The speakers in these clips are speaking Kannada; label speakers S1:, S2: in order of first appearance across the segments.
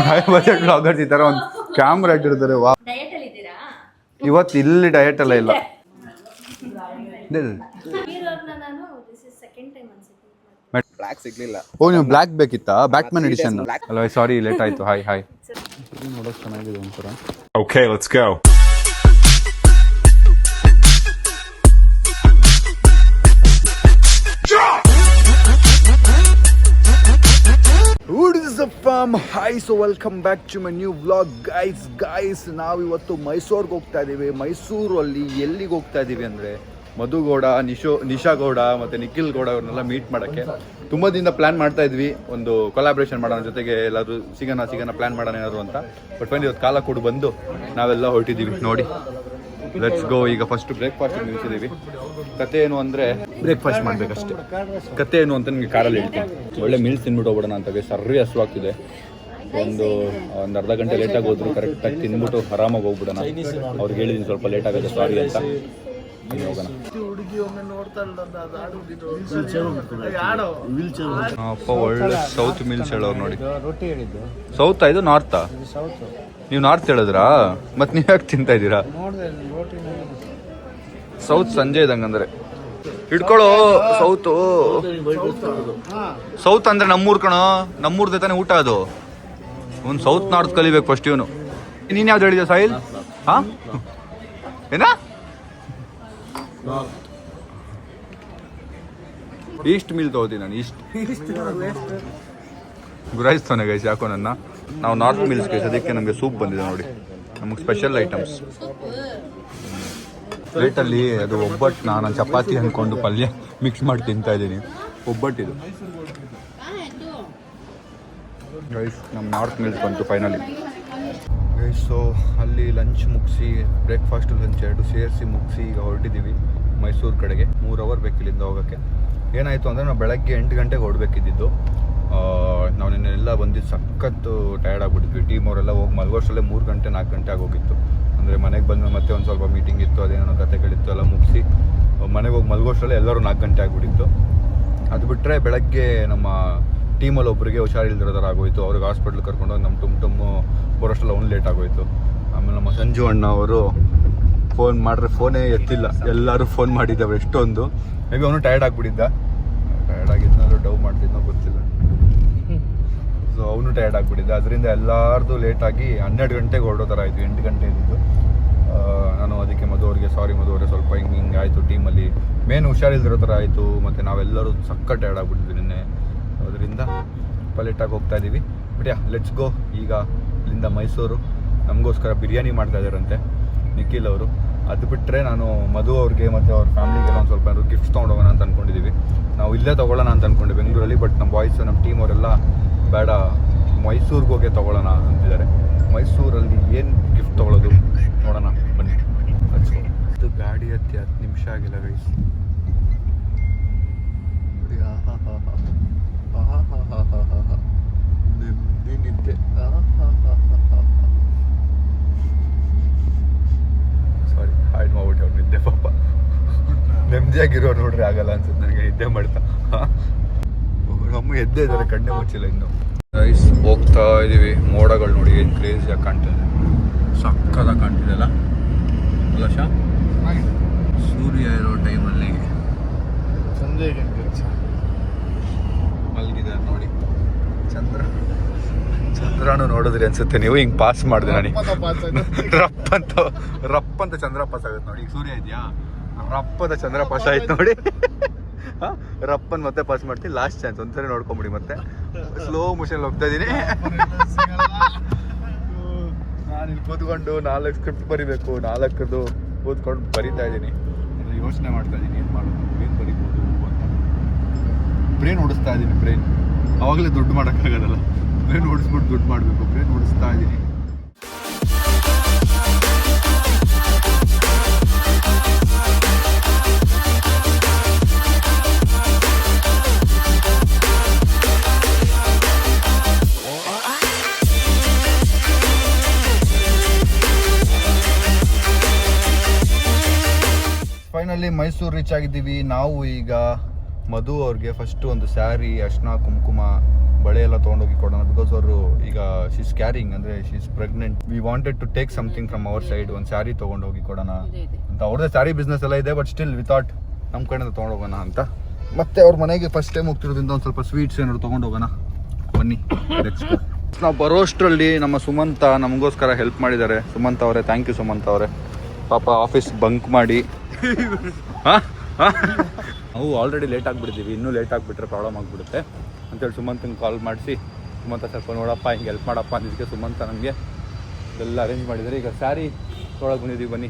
S1: ಹೈ ಬಜೆಟ್ ಬ್ಲಾಗರ್ಸ್ ಈ ತರ ಒಂದು ಕ್ಯಾಮ್ರಾ ಇಟ್ಟಿರ್ತಾರೆ. ವಾ, ಇವತ್ತು ಇಲ್ಲಿ ಡಯಟ್ ಎಲ್ಲ ಇಲ್ಲ.
S2: ಬ್ಲಾಕ್ ಸಿಗ್ಲಿಲ್ಲ.
S1: ಓ, ನೀವು ಬ್ಲಾಕ್ ಬೇಕಿತ್ತಾ? ಬ್ಯಾಟ್ಮನ್ ಎಡಿಷನ್ ಅಲ್ಲ, ಸಾರಿ ಲೇಟ್ ಆಯ್ತು. Hi hi. ನೋಡೋಕೆ ಚೆನ್ನಾಗಿದೆ ಒಂಥರ.
S3: Okay, let's go.
S1: What is up fam? Hi, so welcome back to my new vlog. Guys, ನಾವು ಇವತ್ತು ಮೈಸೂರಿಗೆ ಹೋಗ್ತಾ ಇದೀವಿ. ಮೈಸೂರಲ್ಲಿ ಎಲ್ಲಿಗೆ ಹೋಗ್ತಾ ಇದೀವಿ ಅಂದರೆ ಮಧು ಗೌಡ, ನಿಶಾ ಗೌಡ ಮತ್ತು ನಿಖಿಲ್ ಗೌಡ ಅವ್ರನ್ನೆಲ್ಲ ಮೀಟ್ ಮಾಡೋಕ್ಕೆ ತುಂಬ ದಿನ ಪ್ಲ್ಯಾನ್ ಮಾಡ್ತಾ ಇದ್ವಿ. ಒಂದು ಕೊಲಾಬ್ರೇಷನ್ ಮಾಡೋಣ, ಜೊತೆಗೆ ಎಲ್ಲಾದರೂ ಸಿಗೋಣ ಪ್ಲ್ಯಾನ್ ಮಾಡೋಣ ಏನಾದ್ರು ಅಂತ. ಬಟ್ ಬಂದು ಇವತ್ತು ಕಾಲ ಕೊಡು ಬಂದು ನಾವೆಲ್ಲ ಹೊರಟಿದ್ದೀವಿ. ನೋಡಿ, ಲೆಟ್ಸ್ ಗೋ. ಈಗ ಫಸ್ಟ್ ಬ್ರೇಕ್ಫಾಸ್ಟ್ ನಿಲ್ಸಿದ್ದೀವಿ. ಕತೆ ಏನು ಅಂದರೆ ಬ್ರೇಕ್ಫಾಸ್ಟ್ ಮಾಡಬೇಕಷ್ಟೇ. ಕತೆ ಏನು ಅಂತ ನಿಮಗೆ ಕಾರಲ್ಲಿ ಹೇಳ್ತೀನಿ. ಒಳ್ಳೆ ಮೀಲ್ಸ್ ತಿನ್ಬಿಟ್ಟು ಹೋಗ್ಬಿಡೋಣ ಅಂತ. ಸರಿ ಹಸುವಾಗ್ತಿದೆ. ಒಂದು ಅರ್ಧ ಗಂಟೆ ಲೇಟಾಗಿ ಹೋದ್ರು ಕರೆಕ್ಟಾಗಿ ತಿಂದ್ಬಿಟ್ಟು ಆರಾಮಾಗಿ ಹೋಗ್ಬಿಡೋಣ. ಅವ್ರಿಗೆ ಹೇಳಿದ್ದೀನಿ ಸ್ವಲ್ಪ ಲೇಟ್ ಆಗುತ್ತೆ, ಸಾರಿ ಅಂತ. ಹೋಗೋಣ. ಅಪ್ಪ ಒಳ್ಳೆ ಸೌತ್ ಮೀಲ್ಸ್ ಹೇಳೋರು ನೋಡಿ. ಸೌತಾ ಇದು ನಾರ್ತಾ? ನೀವು ನಾರ್ತ್ ಹೇಳಿದ್ರಾ? ಮತ್ತೆ ನೀವು ಯಾಕೆ ತಿಂತಾ ಇದ್ದೀರಾ? ಸೌತ್ ಸಂಜೆ ಇದಂಗಂದ್ರೆ ಹಿಡ್ಕೊಳ್ಳೋ. ಸೌತ್ ಅಂದ್ರೆ ನಮ್ಮೂರ್ ಕಣೋ, ನಮ್ಮೂರ್ದೆ ತಾನೇ ಊಟ ಅದು. ಒಂದು ಸೌತ್ ನಾರ್ತ್ ಕಲಿಬೇಕು ಫಸ್ಟ್ ಇವನು. ನೀನ್ ಯಾವ್ದು ಹೇಳಿದ್ಯಾ ಸಾಹಿಲ್? ಹಾ, ಏನ ಈಸ್ಟ್ ಮೀಲ್ ತಗೋತೀನಿ ನಾನು. ಈಸ್ಟ್ ಗುರಾಯಿಸ್ತಾನೆ ಗೈಸ್ ಯಾಕೋ ನನ್ನ. ನಾವು ನಾರ್ತ್ ಮೀಲ್ಸ್ ಗೈಸ್, ಅದಕ್ಕೆ ನಮಗೆ ಸೂಪ್ ಬಂದಿದೆ ನೋಡಿ. ನಮಗೆ ಸ್ಪೆಷಲ್ ಐಟಮ್ಸ್. ಪ್ಲೇಟಲ್ಲಿ ಅದು ಒಬ್ಬಟ್ಟು, ನಾನು ಚಪಾತಿ ಅಂದ್ಕೊಂಡು ಪಲ್ಯ ಮಿಕ್ಸ್ ಮಾಡಿ ತಿಂತಾ ಇದ್ದೀನಿ. ಒಬ್ಬಟ್ಟಿದು ಗೈಸ್. ನಮ್ಮ ನಾರ್ತ್ ಮೀಲ್ಸ್ ಬಂತು ಫೈನಲಿ ಗೈಸ್. ಸೊ ಅಲ್ಲಿ ಲಂಚ್ ಮುಗಿಸಿ, ಬ್ರೇಕ್ಫಾಸ್ಟು ಲಂಚ್ ಎರಡು ಸೇರಿಸಿ ಮುಗಿಸಿ ಈಗ ಹೊರಟಿದ್ದೀವಿ ಮೈಸೂರು ಕಡೆಗೆ. 3 ಅವರ್ ಬೇಕು ಇಲ್ಲಿಂದ ಹೋಗೋಕ್ಕೆ. ಏನಾಯಿತು ಅಂದರೆ ನಾವು ಬೆಳಗ್ಗೆ 8 ಗಂಟೆಗೆ ಹೊರಡಬೇಕಿದ್ದು. ನಾವು ನಿನ್ನೆಲ್ಲ ಬಂದಿದ್ದು ಸಖತ್ತು ಟಯರ್ಡ್ ಆಗಿಬಿಟ್ಟಿದ್ವಿ. ಟೀಮ್ ಅವರೆಲ್ಲ ಹೋಗಿ ಮಲ್ಗೋಷ್ಟಲ್ಲೇ 3 ಗಂಟೆ 4 ಗಂಟೆ ಆಗೋಗಿತ್ತು. ಅಂದರೆ ಮನೆಗೆ ಬಂದು ಮತ್ತೆ ಒಂದು ಸ್ವಲ್ಪ ಮೀಟಿಂಗ್ ಇತ್ತು, ಅದೇನೋ ಕತೆಗಳಿತ್ತು, ಎಲ್ಲ ಮುಗಿಸಿ ಮನೆಗೆ ಹೋಗಿ ಮಲ್ಗೋಷ್ಟಲ್ಲೇ ಎಲ್ಲರೂ 4 ಗಂಟೆ ಆಗಿಬಿಟ್ಟಿತ್ತು. ಅದು ಬಿಟ್ಟರೆ ಬೆಳಗ್ಗೆ ನಮ್ಮ ಟೀಮಲ್ಲಿ ಒಬ್ಬರಿಗೆ ಹುಷಾರಿಲ್ದಿರೋ ಥರ ಆಗೋಯಿತು. ಅವ್ರಿಗೆ ಹಾಸ್ಪಿಟ್ಲ್ ಕರ್ಕೊಂಡೋಗಿ ನಮ್ಮ ಟುಮ್ಮು ಬರೋಷ್ಟೆಲ್ಲ ಅವ್ನು ಲೇಟ್ ಆಗೋಯಿತು. ಆಮೇಲೆ ನಮ್ಮ ಸಂಜು ಅಣ್ಣ ಅವರು ಫೋನ್ ಮಾಡಿದ್ರೆ ಫೋನೇ ಎತ್ತಿಲ್ಲ. ಎಲ್ಲರೂ ಫೋನ್ ಮಾಡಿದ್ದವ್ರು ಎಷ್ಟೊಂದು. ಮೇ ಬಿ ಅವನು ಟಯರ್ಡ್ ಆಗಿಬಿಟ್ಟಿದ್ದ. ಟಯರ್ಡ್ ಆಗಿದ್ನಾದ್ರು ಡವ್ ಮಾಡ್ತಿದ್ನೋ ಗೊತ್ತಿಲ್ಲ. ಸೊ ಅವನು ಟಯರ್ಡ್ ಆಗಿಬಿಟ್ಟಿದ್ದ. ಅದರಿಂದ ಎಲ್ಲರದು ಲೇಟಾಗಿ 12 ಗಂಟೆಗೆ ಹೊರಡೋ ಥರ ಆಯಿತು. 8 ಗಂಟೆ ಇದ್ದಿದ್ದು. ನಾನು ಅದಕ್ಕೆ ಮಧು ಅವ್ರಿಗೆ ಸಾರಿ ಮಧು ಅವರೇ, ಸ್ವಲ್ಪ ಹಿಂಗೆ ಆಯಿತು. ಟೀಮಲ್ಲಿ ಮೇನ್ ಹುಷಾರಿಲ್ದಿರೋ ಥರ ಆಯಿತು. ಮತ್ತು ನಾವೆಲ್ಲರೂ ಸಕ್ಕ ಟಯರ್ಡ್ ಆಗಿಬಿಟ್ಟಿದ್ವಿ ನಿನ್ನೆ. ಅದರಿಂದ ಸ್ವಲ್ಪ ಲೇಟಾಗಿ ಹೋಗ್ತಾ ಇದ್ದೀವಿ. But let's go. ಈಗ ಇಲ್ಲಿಂದ ಮೈಸೂರು. ನಮಗೋಸ್ಕರ ಬಿರಿಯಾನಿ ಮಾಡ್ತಾ ಇದ್ದಾರಂತೆ ನಿಖಿಲ್ ಅವರು. ಅದು ಬಿಟ್ಟರೆ ನಾನು ಮಧು ಅವ್ರಿಗೆ ಮತ್ತು ಅವ್ರ ಫ್ಯಾಮಿಲಿಗೆಲ್ಲ ಒಂದು ಸ್ವಲ್ಪ ಗಿಫ್ಟ್ಸ್ ತೊಗೊಂಡೋಗೋಣ ಅಂತ ಅಂದ್ಕೊಂಡಿದ್ದೀವಿ. ನಾವು ಇಲ್ಲೇ ತೊಗೊಳ್ಳೋಣ ಅಂತ ಅಂದ್ಕೊಂಡೆ ಬೆಂಗಳೂರಲ್ಲಿ. ಬಟ್ ನಮ್ಮ ಬಾಯ್ಸ್, ನಮ್ಮ ಟೀಮ್ ಅವರೆಲ್ಲ ಬೇಡ, ಮೈಸೂರಿಗೆ ಹೋಗೇ ತೊಗೊಳ್ಳೋಣ ಅಂತಿದ್ದಾರೆ. ಮೈಸೂರಲ್ಲಿ ಏನು ಗಿಫ್ಟ್ ತೊಗೊಳ್ಳೋದು ನೋಡೋಣ ಬನ್ನಿ. ಅದು ಗಾಡಿ ಹತ್ತಿ 10 ನಿಮಿಷ ಆಗಿಲ್ಲ ಗೈಸ್. ನಿದ್ದೆ. ಸಾರಿ, ಹಾಯ್ಡ್ ಮಾಡ್ಬಿಟ್ಟೆ ಅವ್ರು ನಿದ್ದೆ. ಪಾಪ ನೆಮ್ಮದಿಯಾಗಿರೋ ನೋಡ್ರಿ ಆಗಲ್ಲ ಅನ್ಸುತ್ತೆ ನನಗೆ ನಿದ್ದೆ ಮಾಡ್ತಾ. ಅಮ್ಮ ಎದ್ದೇ ಇದ್ದಾರೆ, ಕಣ್ಣೆ ಮುಚ್ಚಿಲ್ಲ ಇನ್ನು. ಗೈಸ್ ಹೋಗ್ತಾ ಇದ್ದೀವಿ. ಮೋಡಗಳು ನೋಡಿ ಏನು ಕ್ರೇಜಿಯಾಗಿ ಕಾಣ್ತಿದೆ. ಸಕ್ಕದಾಗಿ ಕಾಣ್ತಿದೆ ಅಲ್ಲ ಶಾ? ಸೂರ್ಯ ಇರೋ ಟೈಮಲ್ಲಿ ಸಂಜೆಗೆ ಮಲಗಿದೆ ನೋಡಿ. ಚಂದ್ರನು ನೋಡಿದ್ರಿ ಅನ್ಸುತ್ತೆ ನೀವು. ಹಿಂಗೆ ಪಾಸ್ ಮಾಡಿದೆ ನಾನು. ರಪ್ಪಂತ ಚಂದ್ರ ಪಾಸ್ ಆಗುತ್ತೆ ನೋಡಿ. ಈಗ ಸೂರ್ಯ ಇದೆಯಾ, ರಪ್ಪಂತ ಚಂದ್ರ ಪಾಸ್ ಆಯ್ತು ನೋಡಿ. ರಪ್ಪನ್ ಮತ್ತೆ ಪಾಸ್ ಮಾಡ್ತೀನಿ. ಲಾಸ್ಟ್ ಚಾನ್ಸ್ ಒಂದ್ಸರಿ ನೋಡ್ಕೊಂಬಿಡಿ. ಮತ್ತೆ ಸ್ಲೋ ಮೋಷನ್ ಹೋಗ್ತಾ ಇದ್ದೀನಿ. ನಾನು ಇಲ್ಲಿ ಕೂತ್ಕೊಂಡು 4 ಸ್ಕ್ರಿಪ್ಟ್ ಬರಿಬೇಕು. 4 ಕೂತ್ಕೊಂಡು ಬರಿತಾ ಇದ್ದೀನಿ. ಯೋಚನೆ ಮಾಡ್ತಾ ಇದ್ದೀನಿ ಏನು ಮಾಡೋದು, ಏನು ಬರಿಬೋದು ಅಂತ. ಬ್ರೇನ್ ಓಡಿಸ್ತಾ ಇದ್ದೀನಿ. ಬ್ರೇನ್ ಅವಾಗಲೇ ದುಡ್ಡು ಮಾಡೋಕ್ಕಾಗೋದಲ್ಲ. ಬ್ರೇನ್ ಓಡಿಸ್ಬಿಟ್ಟು ದುಡ್ಡು ಮಾಡಬೇಕು. ಬ್ರೇನ್ ಓಡಿಸ್ತಾ ಇದ್ದೀನಿ. ಫೈನಲಿ ಮೈಸೂರು ರೀಚ್ ಆಗಿದ್ದೀವಿ ನಾವು. ಈಗ ಮಧು ಅವ್ರಿಗೆ ಫಸ್ಟು ಒಂದು ಸ್ಯಾರಿ, ಅರ್ಶಿನ ಕುಂಕುಮ, ಬಳೆ ಎಲ್ಲ ತೊಗೊಂಡೋಗಿ ಕೊಡೋಣ. ಬಿಕಾಸ್ ಅವರು ಈಗ ಶೀಸ್ ಕ್ಯಾರಿಂಗ್ ಅಂದರೆ she's pregnant. We wanted to take something from our side. ಒಂದು ಸ್ಯಾರಿ ತೊಗೊಂಡೋಗಿ ಕೊಡೋಣ ಅಂತ. ಅವ್ರದ್ದೇ ಸ್ಯಾರಿ ಬಿಸ್ನೆಸ್ ಎಲ್ಲ ಇದೆ, ಬಟ್ ಸ್ಟಿಲ್ ವಿ ಥಾಟ್ ನಮ್ಮ ಕಡೆಯಿಂದ ತೊಗೊಂಡೋಗೋಣ ಅಂತ. ಮತ್ತೆ ಅವ್ರ ಮನೆಗೆ ಫಸ್ಟ್ ಟೈಮ್ ಹೋಗ್ತಿರೋದ್ರಿಂದ ಒಂದು ಸ್ವಲ್ಪ ಸ್ವೀಟ್ಸ್ ಏನಾದ್ರು ತೊಗೊಂಡೋಗೋಣ. ಬನ್ನಿ. ನಾವು ಬರೋಷ್ಟರಲ್ಲಿ ನಮ್ಮ ಸುಮಂತ ನಮಗೋಸ್ಕರ ಹೆಲ್ಪ್ ಮಾಡಿದ್ದಾರೆ. ಸುಮಂತ ಅವರೇ, ಥ್ಯಾಂಕ್ ಯು ಸುಮಂತ ಅವರೇ. ಪಾಪ ಆಫೀಸ್ ಬಂಕ್ ಮಾಡಿ ನಾವು ಆಲ್ರೆಡಿ ಲೇಟ್ ಆಗಿಬಿಡ್ತೀವಿ, ಇನ್ನೂ ಲೇಟ್ ಆಗಿಬಿಟ್ರೆ ಪ್ರಾಬ್ಲಮ್ ಆಗಿಬಿಡುತ್ತೆ ಅಂತೇಳಿ ಸುಮಂತಂಗೆ ಕಾಲ್ ಮಾಡಿಸಿ, ಸುಮಂತ ಸ್ವಲ್ಪ ನೋಡಪ್ಪ ಹಿಂಗೆ ಹೆಲ್ಪ್ ಮಾಡಪ್ಪ ಅಂದಿದ್ದಕ್ಕೆ ಸುಮಂತ ನಮಗೆ ಎಲ್ಲ ಅರೇಂಜ್ ಮಾಡಿದ್ದಾರೆ. ಈಗ ಸ್ಯಾರಿ ತೊಗೊಳಕ್ಕೆ ಬಂದಿದ್ದೀವಿ, ಬನ್ನಿ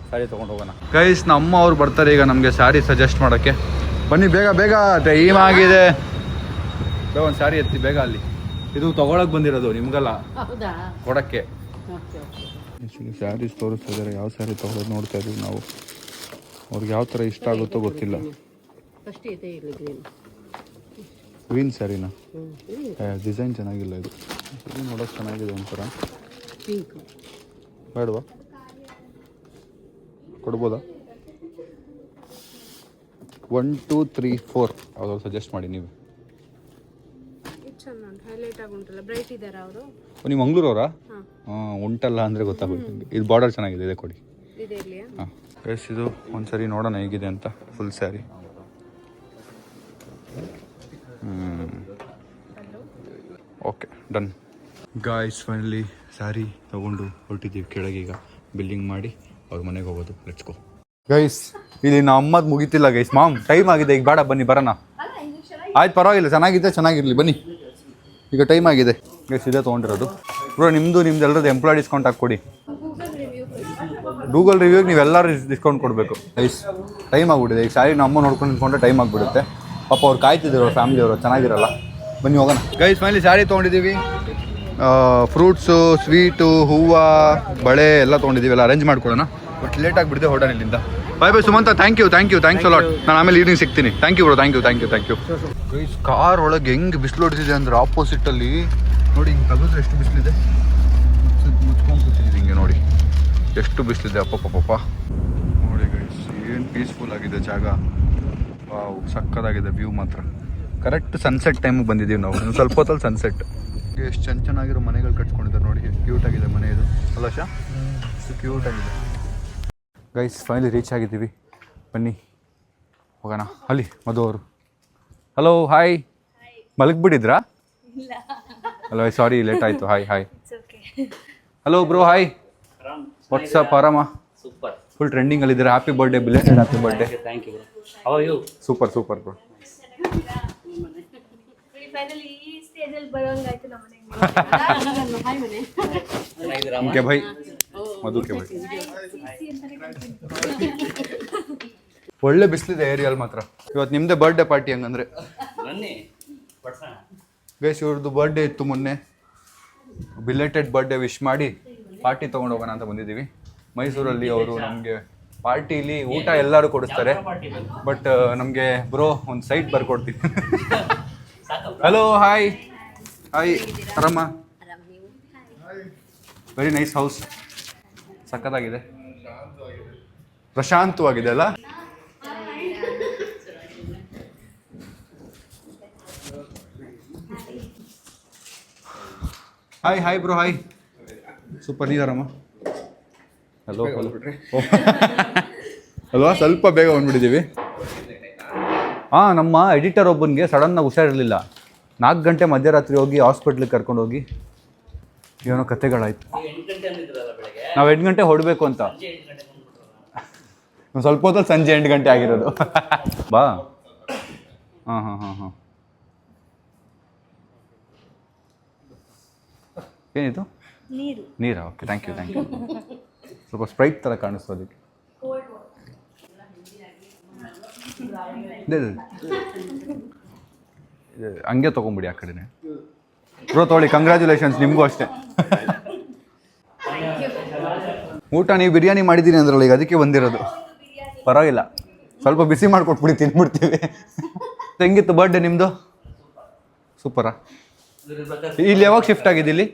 S1: ಸ್ಯಾರಿ ತೊಗೊಂಡು ಹೋಗೋಣ. ಗೈಸ್, ನಮ್ಮ ಅವ್ರು ಬರ್ತಾರೆ ಈಗ ನಮಗೆ ಸ್ಯಾರಿ ಸಜೆಸ್ಟ್ ಮಾಡೋಕ್ಕೆ. ಬನ್ನಿ ಬೇಗ ಬೇಗ, ಟೈಮ್ ಆಗಿದೆ. ಬೇಗ ಒಂದು ಸ್ಯಾರಿ ಎತ್ತಿ ಬೇಗ. ಅಲ್ಲಿ ಇದು ತೊಗೊಳಕ್ಕೆ ಬಂದಿರೋದು, ನಿಮ್ಗಲ್ಲ ಕೊಡೋಕ್ಕೆ. ಸ್ಯಾರೀಸ್ ತೋರಿಸ್ತಾ ಇದ್ದಾರೆ, ಯಾವ ಸ್ಯಾರಿ ತೊಗೊಳೋದು ನೋಡ್ತಾ ಇದ್ದೀವಿ ನಾವು. ಅವ್ರಿಗೆ ಯಾವ ಥರ ಇಷ್ಟ ಆಗುತ್ತೋ ಗೊತ್ತಿಲ್ಲ. ಗ್ರೀನ್ ಸ್ಯಾರಿನಾ? ಡಿಸೈನ್ ಚೆನ್ನಾಗಿಲ್ಲ ಇದು. ಇದು ನೋಡೋಕೆ ಚೆನ್ನಾಗಿದೆ ಒಂಥರ. ಬೇಡವಾ? ಕೊಡ್ಬೋದಾ? 1 2 3 4 ಯಾವ್ದಾದ್ರು ಸಜೆಸ್ಟ್ ಮಾಡಿ ನೀವು. ನೀವು ಮಂಗ್ಳೂರವರಾ? ಹಾಂ, ಉಂಟಲ್ಲ ಅಂದರೆ ಗೊತ್ತಾಗುತ್ತೆ. ಇದು ಬಾರ್ಡರ್ ಚೆನ್ನಾಗಿದೆ, ಇದೆ ಕೊಡಿ. ಹಾಂ ಗೈಸ್, ಇದು ಒಂದ್ಸರಿ ನೋಡೋಣ ಹೇಗಿದೆ ಅಂತ. Full sari. Okay, done. Guys, finally sari ತೊಗೊಂಡು ಹೊರಟಿದ್ದೀವಿ ಕೆಳಗೆ. ಈಗ ಬಿಲ್ಲಿಂಗ್ ಮಾಡಿ ಅವ್ರ ಮನೆಗೆ ಹೋಗೋದು. Let's go. ಗೈಸ್, ಇಲ್ಲಿ ನಮ್ಮ ಅಮ್ಮದು ಮುಗಿತಿಲ್ಲ ಗೈಸ್. ಮಾಮ್, ಟೈಮ್ ಆಗಿದೆ, ಈಗ ಬೇಡ, ಬನ್ನಿ ಬರೋಣ. ಆಯ್ತು, ಪರವಾಗಿಲ್ಲ, ಚೆನ್ನಾಗಿರಲಿ, ಬನ್ನಿ. ಈಗ ಟೈಮ್ ಆಗಿದೆ ಗೈಸ್. ಇದೇ ತೊಗೊಂಡಿರೋದು ಬ್ರೋ. ನಿಮ್ಮದು ಎಲ್ಲರದ್ದು ಎಂಪ್ಲಾಯ್ ಡಿಸ್ಕೌಂಟ್ ಹಾಕ್ಕೊಡಿ. ಗೂಗಲ್ ರಿವ್ಯೂಗೆ ನೀವೆಲ್ಲರೂ ಡಿಸ್ಕೌಂಟ್ ಕೊಡಬೇಕು ಗೈಸ್. ಟೈಮ್ ಆಗಿಬಿಟ್ಟಿದೆ. ಈಗ ಸ್ಯಾರಿ ನಮ್ಮ ನೋಡ್ಕೊಂಡು ನಿಂತ್ಕೊಂಡ್ರೆ ಟೈಮ್ ಆಗಿಬಿಡುತ್ತೆ. ಪಾಪ ಅವ್ರು ಕಾಯ್ತಿದ್ರು, ಅವ್ರ ಫ್ಯಾಮಿಲಿಯವರು, ಚೆನ್ನಾಗಿರಲ್ಲ. ಬನ್ನಿ ಹೋಗೋಣ. ಗೈಸ್, ಫೈನಲಿ ಸ್ಯಾರಿ ತೊಗೊಂಡಿದ್ದೀವಿ. ಫ್ರೂಟ್ಸು, ಸ್ವೀಟು, ಹೂವು, ಬಳೆ ಎಲ್ಲ ತೊಗೊಂಡಿದ್ದೀವಿ. ಎಲ್ಲ ಅರೇಂಜ್ ಮಾಡ್ಕೊಳ್ಳೋಣ. ಬಟ್ ಲೇಟ್ ಆಗಿಬಿಟ್ಟಿದೆ ಹೊರಡೋಣ ಇಲ್ಲಿಂದ. Bye bye Sumanta, thanks a lot. ನಾನು ಆಮೇಲೆ ಈವ್ನಿಂಗ್ ಸಿಗ್ತೀನಿ. Thank you bro, thank you. Guys, car ಒಳಗೆ ಹೆಂಗೆ ಬಿಸಿಲು ಹೊಡಿಸಿದೆ ಅಂದರೆ ಆಪೋಸಿಟಲ್ಲಿ ನೋಡಿ. ಹಿಂಗೆ ತೆಗೆದ್ರೆ ಎಷ್ಟು ಬಿಸಿಲಿದೆ. ಮುಚ್ಕೊಂಡು ಕೂತಿದ್ದೀವಿ ಹಿಂಗೆ ನೋಡಿ, ಎಷ್ಟು ಬಿಸಿಲಿದೆ. ಅಪ್ಪಪ್ಪ ನೋಡಿ ಗೈಸ್, ಏನು ಪೀಸ್ಫುಲ್ ಆಗಿದೆ ಜಾಗ. ವಾವ್, ಸಕ್ಕದಾಗಿದೆ ವ್ಯೂ ಮಾತ್ರ. ಕರೆಕ್ಟ್ ಸನ್ಸೆಟ್ ಟೈಮಿಗೆ ಬಂದಿದ್ದೀವಿ ನಾವು. ಇನ್ನು ಸ್ವಲ್ಪ ಹೊತ್ತಲ್ಲಿ ಸನ್ಸೆಟ್. ಎಷ್ಟು ಚೆನ್ನಾಗಿರೋ ಮನೆಗಳು ಕಟ್ಕೊಂಡಿದ್ದಾರೆ ನೋಡಿ. ಎಷ್ಟು ಕ್ಯೂಟಾಗಿದೆ ಮನೆ ಇದು ಅಲ್ಲ ಶಾ? ಎಷ್ಟು ಕ್ಯೂಟಾಗಿದೆ. ಗೈಸ್, ಫೈನಲಿ ರೀಚ್ ಆಗಿದ್ದೀವಿ. ಬನ್ನಿ ಹೋಗೋಣ. ಅಲ್ಲಿ ಮಧು ಅವರು. Hello, hi. ಮಲಗಿಬಿಟ್ಟಿದ್ರಾ? ಹಲೋ, ಸಾರಿ ಲೇಟ್ ಆಯಿತು. Hi. Hello bro, hi. What's up, ಆರಾಮ?
S3: ಸೂಪರ್.
S1: ಫುಲ್ ಟ್ರೆಂಡಿಂಗ್ ಅಲ್ಲಿ ಇದ್ದಾರೆ. Happy birthday, belated happy birthday.
S3: Thank you. How are you?
S1: Super bro.
S4: Finally ಈ ಸ್ಟೇಜ್ ಅಲ್ಲಿ ಬರೋಂಗಾಯ್ತು ನಮ್ಮ ಮನೆಗೆ. ಹಾಯ್ ಮನೆ.
S1: ಓಕೆ ಭಾಯ್, ಮಧು ಕೆ ಭಾಯ್. ಒಳ್ಳೆ ಬಿಸಿಲಿದೆ ಏರಿಯಲ್ಲಿ ಮಾತ್ರ. ಇವತ್ತು ನಿಮ್ಮದೇ ಬರ್ಡೇ ಪಾರ್ಟಿ ಹಂಗಂದ್ರೆ.
S3: ಬನ್ನಿ ಪಡ್ಸೋಣ.
S1: ಗೈಸ್, ಇವ್ರದ್ದು ಬರ್ಡೇ ಇತ್ತು ಮೊನ್ನೆ. ಬಿಲೇಟೆಡ್ ಬರ್ಡೇ ವಿಶ್ ಮಾಡಿ ಪಾರ್ಟಿ ತೊಗೊಂಡು ಹೋಗೋಣ ಅಂತ ಬಂದಿದ್ದೀವಿ. ಮೈಸೂರಲ್ಲಿ ಅವರು ನಮಗೆ ಪಾರ್ಟಿಲಿ ಊಟ ಎಲ್ಲರೂ ಕೊಡಿಸ್ತಾರೆ. ಬಟ್ ನಮಗೆ ಬ್ರೋ ಒಂದು ಸೈಟ್ ಬರ್ಕೊಡ್ತೀನಿ. Hello, hi. ಆರಾಮ? Very nice house. ಸಕ್ಕತ್ತಾಗಿದೆ, ಪ್ರಶಾಂತವಾಗಿದೆ ಅಲ್ಲ? Hi bro, hi. ಸೂಪರ್. ನೀರಾರಮ್ಮ? ಹಲೋ ಅಲ್ವಾ, ಸ್ವಲ್ಪ ಬೇಗ ಬಂದ್ಬಿಟ್ಟಿದ್ದೀವಿ. ಹಾಂ, ನಮ್ಮ ಎಡಿಟರ್ ಒಬ್ಬನಿಗೆ ಸಡನ್ನಾಗಿ ಹುಷಾರಿರಲಿಲ್ಲ. 4 ಗಂಟೆ ಮಧ್ಯರಾತ್ರಿ ಹೋಗಿ ಹಾಸ್ಪಿಟ್ಲಿಗೆ ಕರ್ಕೊಂಡೋಗಿ ಏನೋ ಕತೆಗಳಾಯಿತು. ನಾವು 8 ಗಂಟೆ ಹೊಡಬೇಕು ಅಂತ. ಸ್ವಲ್ಪ ಹೊತ್ತಲ್ಲಿ ಸಂಜೆ 8 ಗಂಟೆ ಆಗಿರೋದು. ಬಾ. ಹಾಂ. ಏನಿದು? ನೀರಾ? Okay, thank you. ಸ್ವಲ್ಪ ಸ್ಪ್ರೈಟ್ ಥರ ಕಾಣಿಸ್ತು ಅದಕ್ಕೆ. ಹಂಗೆ ತೊಗೊಂಬಿಡಿ ಆ ಕಡೆನೆ. ಬ್ರೋ ತೊಗೊಳ್ಳಿ, ಕಂಗ್ರ್ಯಾಚುಲೇಷನ್ಸ್ ನಿಮಗೂ ಅಷ್ಟೇ. ಊಟ ನೀವು ಬಿರಿಯಾನಿ ಮಾಡಿದ್ದೀನಿ ಅಂದ್ರಲ್ಲ, ಈಗ ಅದಕ್ಕೆ ಬಂದಿರೋದು. ಪರವಾಗಿಲ್ಲ, ಸ್ವಲ್ಪ ಬಿಸಿ ಮಾಡಿಕೊಟ್ಬಿಡಿ, ತಿನ್ಬಿಡ್ತೀವಿ. ಹೆಂಗಿತ್ತು ಬರ್ಡೇ ನಿಮ್ಮದು? ಸೂಪರಾ? ಇಲ್ಲಿ ಯಾವಾಗ ಶಿಫ್ಟ್ ಆಗಿದೆ ಇಲ್ಲಿ?